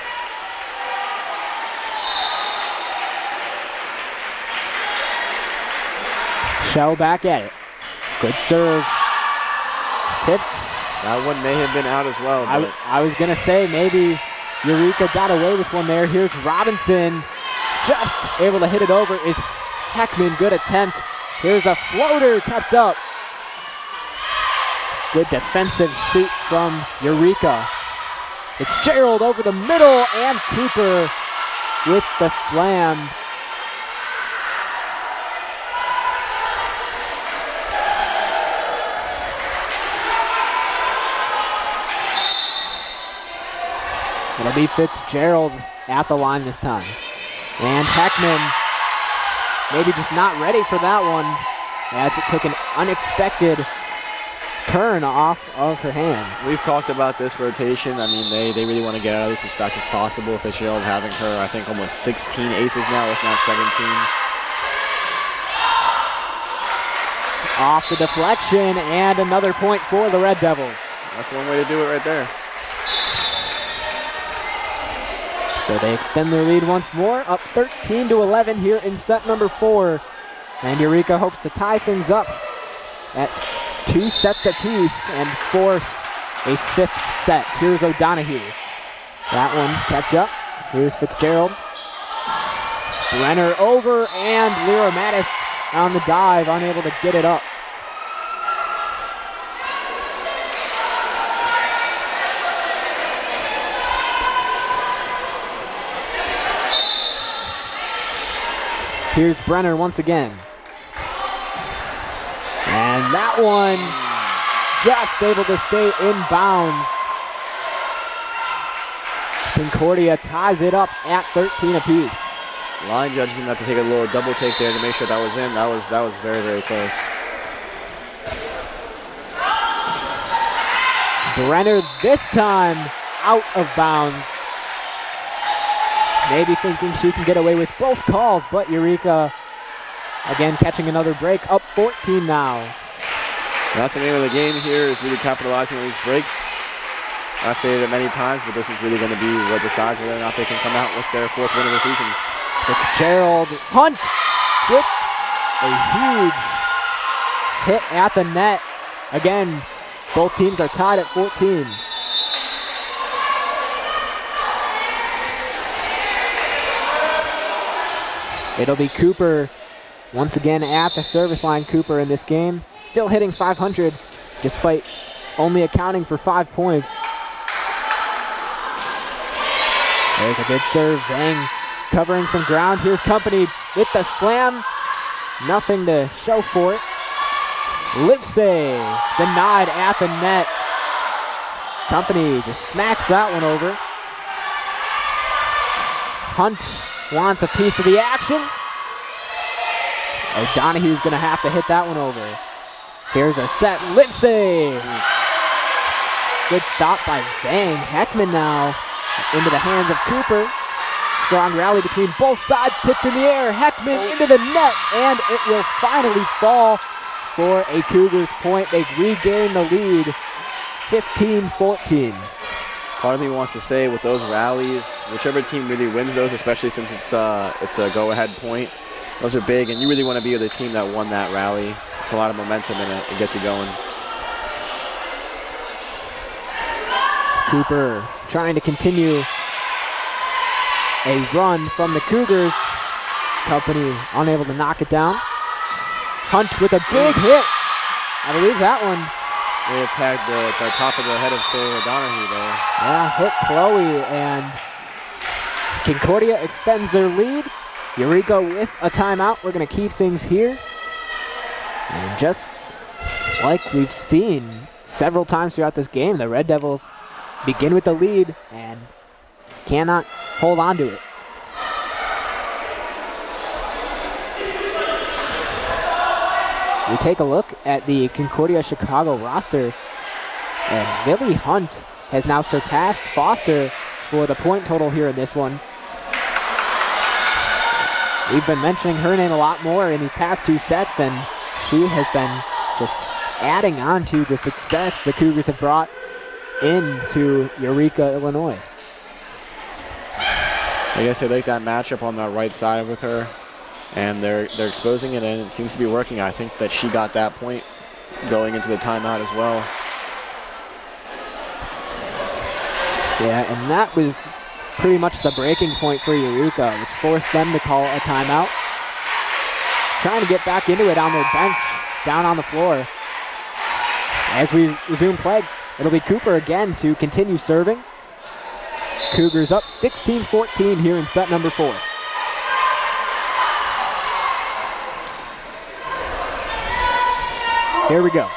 Shell back at it. Good serve. Tipped. That one may have been out as well. I was going to say maybe Eureka got away with one there. Here's Robinson. Just able to hit it over is Heckman. Good attempt. Here's a floater kept up. Good defensive suit from Eureka. Fitzgerald over the middle and Cooper with the slam. It'll be Fitzgerald at the line this time. And Heckman maybe just not ready for that one as it took an unexpected turn off of her hands. We've talked about this rotation. I mean, they really want to get out of this as fast as possible. Fitzgerald having her, I think, almost 16 aces now, if not 17. Off the deflection and another point for the Red Devils. That's one way to do it right there. So they extend their lead once more, up 13-11 here in set number 4. And Eureka hopes to tie things up at 2 sets apiece and force a 5th set. Here's O'Donohue. That one kept up. Here's Fitzgerald. Brenner over and Lyra Mattis on the dive, unable to get it up. Here's Brenner once again. And that one just able to stay in bounds. Concordia ties it up at 13 apiece. Line judge didn't have to take a little double take there to make sure that was in. That was very, very close. Brenner this time out of bounds. Maybe thinking she can get away with both calls, but Eureka again catching another break, up 14 now. That's the name of the game here, is really capitalizing on these breaks. I've said it many times, but this is really going to be what decides whether or not they can come out with their 4th win of the season. Fitzgerald Hunt with a huge hit at the net. Again, both teams are tied at 14. It'll be Cooper once again at the service line. Cooper in this game, still hitting 500 despite only accounting for 5 points. There's a good serve. Vang covering some ground. Here's Company with the slam. Nothing to show for it. Livesey denied at the net. Company just smacks that one over. Hunt wants a piece of the action. O'Donohue's going to have to hit that one over. Here's a set. Livesey. Good stop by Vang. Heckman now into the hands of Cooper. Strong rally between both sides. Tipped in the air. Heckman into the net. And it will finally fall for a Cougars point. They've regained the lead. 15-14. Part of me wants to say with those rallies, whichever team really wins those, especially since it's a go-ahead point, those are big, and you really want to be with the team that won that rally. It's a lot of momentum in it. It gets you going. Cooper trying to continue a run from the Cougars. Company unable to knock it down. Hunt with a big hit. I believe that one. They tagged the top of the head of Chloe O'Donohue there. Yeah, hit Chloe, and Concordia extends their lead. Eureka with a timeout. We're going to keep things here. And just like we've seen several times throughout this game, the Red Devils begin with the lead and cannot hold on to it. We take a look at the Concordia Chicago roster, and Lily Hunt has now surpassed Foster for the point total here in this one. We've been mentioning her name a lot more in these past 2 sets, and she has been just adding on to the success the Cougars have brought into Eureka, Illinois. I guess they like that matchup on the right side with her. and they're exposing it, and it seems to be working. I think that she got that point going into the timeout as well. Yeah, and that was pretty much the breaking point for Eureka, which forced them to call a timeout. Trying to get back into it on their bench, down on the floor. As we resume play, it'll be Cooper again to continue serving. Cougars up 16-14 here in set number 4. Here we go.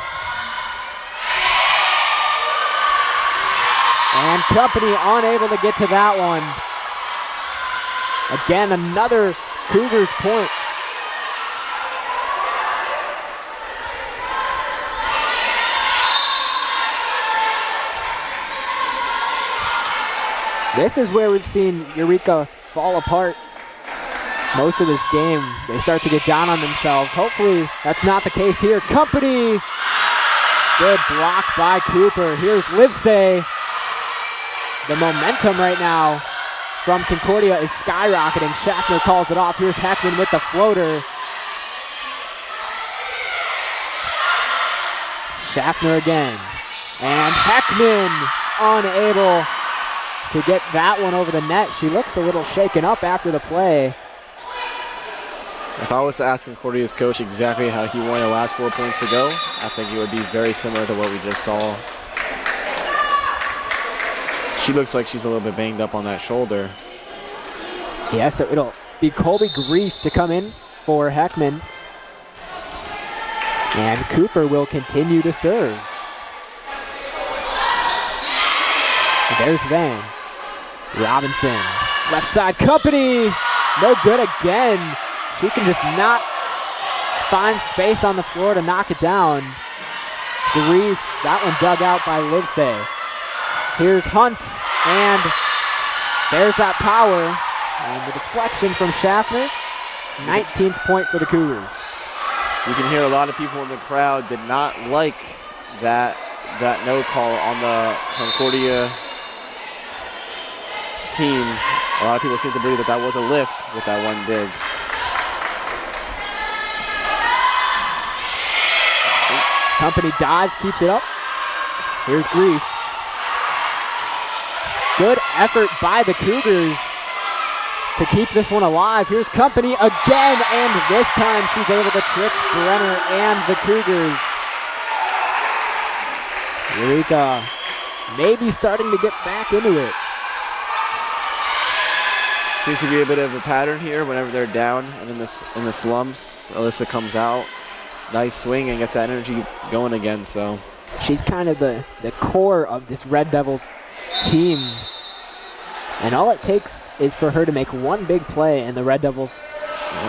And Company unable to get to that one. Again, another Cougars point. This is where we've seen Eureka fall apart most of this game. They start to get down on themselves. Hopefully that's not the case here. Company! Good block by Cooper. Here's Livesay. The momentum right now from Concordia is skyrocketing. Schaffner calls it off. Here's Heckman with the floater. Schaffner again. And Heckman unable to get that one over the net. She looks a little shaken up after the play. If I was to ask Concordia's coach exactly how he wanted the last 4 points to go, I think it would be very similar to what we just saw. She looks like she's a little bit banged up on that shoulder. Yeah, so it'll be Colby Grief to come in for Heckman. And Cooper will continue to serve. There's Van. Robinson. Left side, Company. No good again. She can just not find space on the floor to knock it down. Grief. That one dug out by Livesay. Here's Hunt. And there's that power. And the deflection from Schaffner. 19th point for the Cougars. You can hear a lot of people in the crowd did not like that no call on the Concordia team. A lot of people seem to believe that was a lift with that one dig. Company dives, keeps it up. Here's Grief. Good effort by the Cougars to keep this one alive. Here's Company again, and this time she's able to trick Brenner and the Cougars. Eureka maybe starting to get back into it. Seems to be a bit of a pattern here whenever they're down and in the slumps. Alyssa comes out, nice swing, and gets that energy going again. So she's kind of the core of this Red Devils team. And all it takes is for her to make one big play and the Red Devils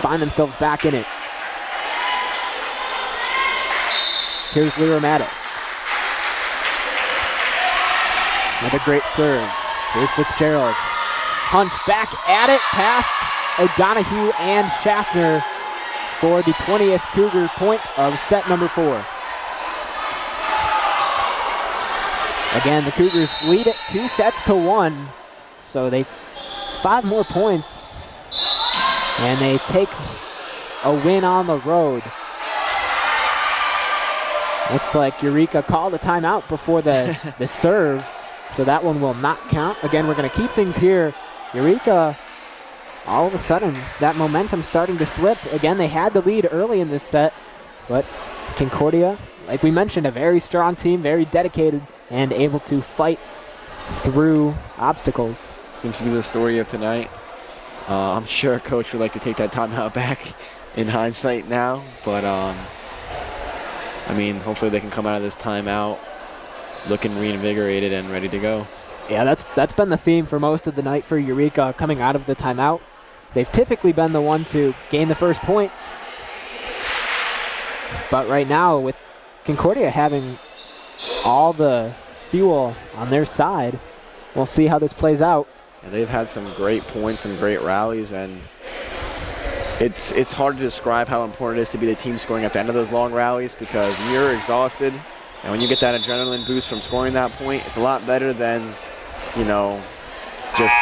find themselves back in it. Here's Lyra Mattis. Another great serve. Here's Fitzgerald. Hunt back at it, past O'Donohue and Schaffner for the 20th Cougar point of set number 4. Again, the Cougars lead it 2-1. So they 5 more points, and they take a win on the road. Looks like Eureka called a timeout before the serve, so that one will not count. Again, we're going to keep things here. Eureka, all of a sudden, that momentum starting to slip. Again, they had the lead early in this set, but Concordia, like we mentioned, a very strong team, very dedicated, and able to fight through obstacles. Seems to be the story of tonight. I'm sure Coach would like to take that timeout back in hindsight now, but I mean, hopefully they can come out of this timeout looking reinvigorated and ready to go. Yeah, that's been the theme for most of the night for Eureka coming out of the timeout. They've typically been the one to gain the first point, but right now with Concordia having all the fuel on their side, we'll see how this plays out. And they've had some great points and great rallies, and it's hard to describe how important it is to be the team scoring at the end of those long rallies, because you're exhausted, and when you get that adrenaline boost from scoring that point, it's a lot better than, you know, just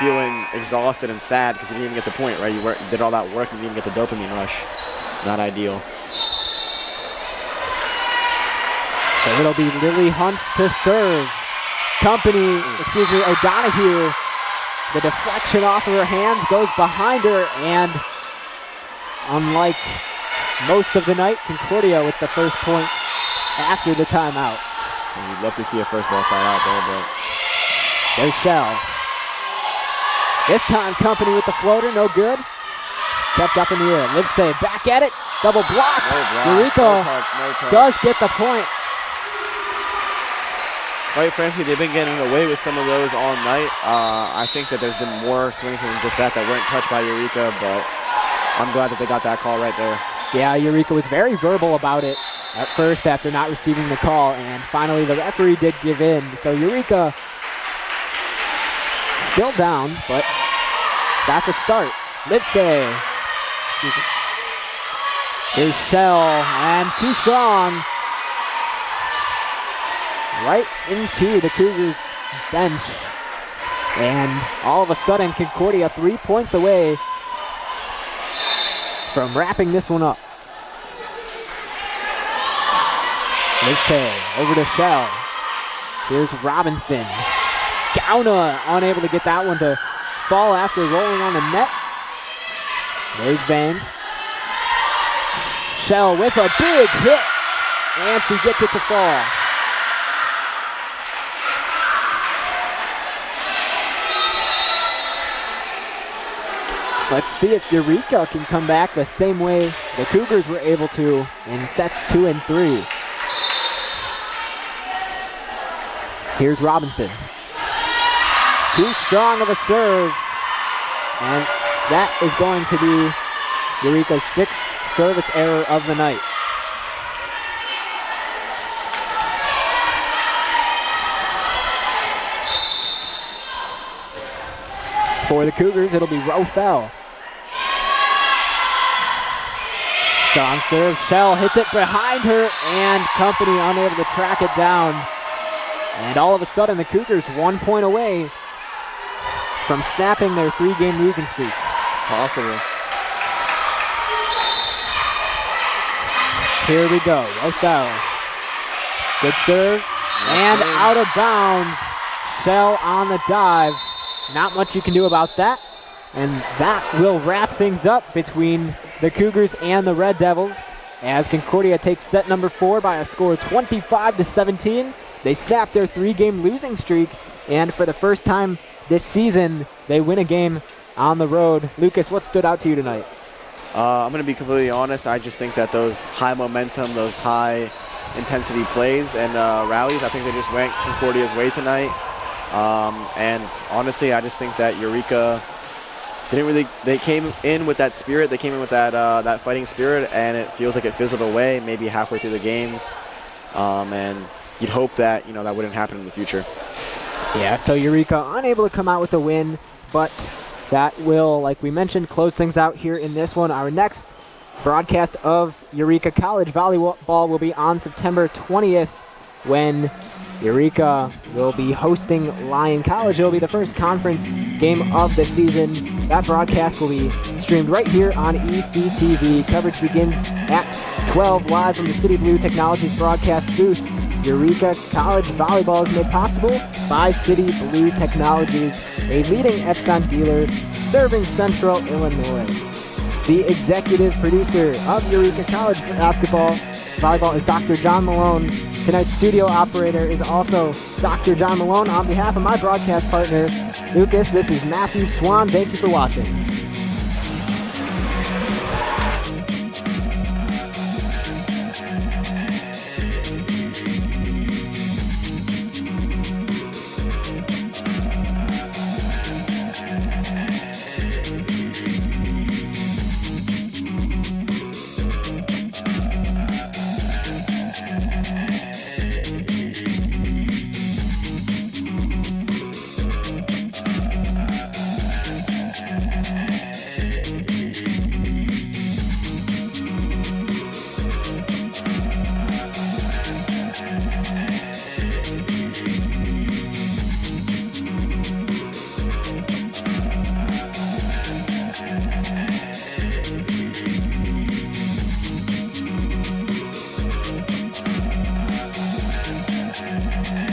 feeling exhausted and sad because you didn't even get the point, right? You did all that work and you didn't even get the dopamine rush. Not ideal. So it'll be Lily Hunt to serve. O'Donoghue. The deflection off of her hands goes behind her, and unlike most of the night, Concordia with the first point after the timeout. And you'd love to see a first ball side out there, but there's Shell. This time Company with the floater, no good. Kept up in the air. Livesay back at it. Double block. Eureka does get the point. Quite frankly, they've been getting away with some of those all night. I think that there's been more swings than just that weren't touched by Eureka, but I'm glad that they got that call right there. Yeah, Eureka was very verbal about it at first after not receiving the call, and finally the referee did give in. So Eureka still down, but that's a start. Livesay. Here's Shell, and too strong. Right into the Cougars bench. And all of a sudden, Concordia 3 points away from wrapping this one up. Livesay over to Shell. Here's Robinson. Gauna unable to get that one to fall after rolling on the net. There's Vane. Shell with a big hit, and she gets it to fall. Let's see if Eureka can come back the same way the Cougars were able to in sets 2 and 3. Here's Robinson. Too strong of a serve, and that is going to be Eureka's 6th service error of the night. For the Cougars, it'll be Rothel. Strong serve. Shell hits it behind her, and Company unable to track it down. And all of a sudden, the Cougars 1 point away from snapping their 3-game losing streak. Possible. Here we go. Rothel. Good serve. And out of bounds. Shell on the dive. Not much you can do about that. And that will wrap things up between the Cougars and the Red Devils as Concordia takes set number 4 by a score of 25-17. They snap their 3-game losing streak, and for the first time this season, they win a game on the road. Lucas, what stood out to you tonight? I'm going to be completely honest. I just think that those high momentum, those high intensity plays and rallies, I think they just went Concordia's way tonight. And honestly, I just think that Eureka they came in with that spirit. They came in with that fighting spirit, and it feels like it fizzled away maybe halfway through the games. And you'd hope that, that wouldn't happen in the future. Yeah, so Eureka unable to come out with a win, but that will, like we mentioned, close things out here in this one. Our next broadcast of Eureka College Volleyball will be on September 20th when Eureka will be hosting Lyon College. It will be the first conference game of the season. That broadcast will be streamed right here on ECTV. Coverage begins at 12 live from the City Blue Technologies broadcast booth. Eureka College Volleyball is made possible by City Blue Technologies, a leading Epson dealer serving Central Illinois. The executive producer of Eureka College Volleyball is Dr. John Malone. Tonight's studio operator is also Dr. John Malone. On behalf of my broadcast partner, Lucas, this is Matthew Swan. Thank you for watching. Bye.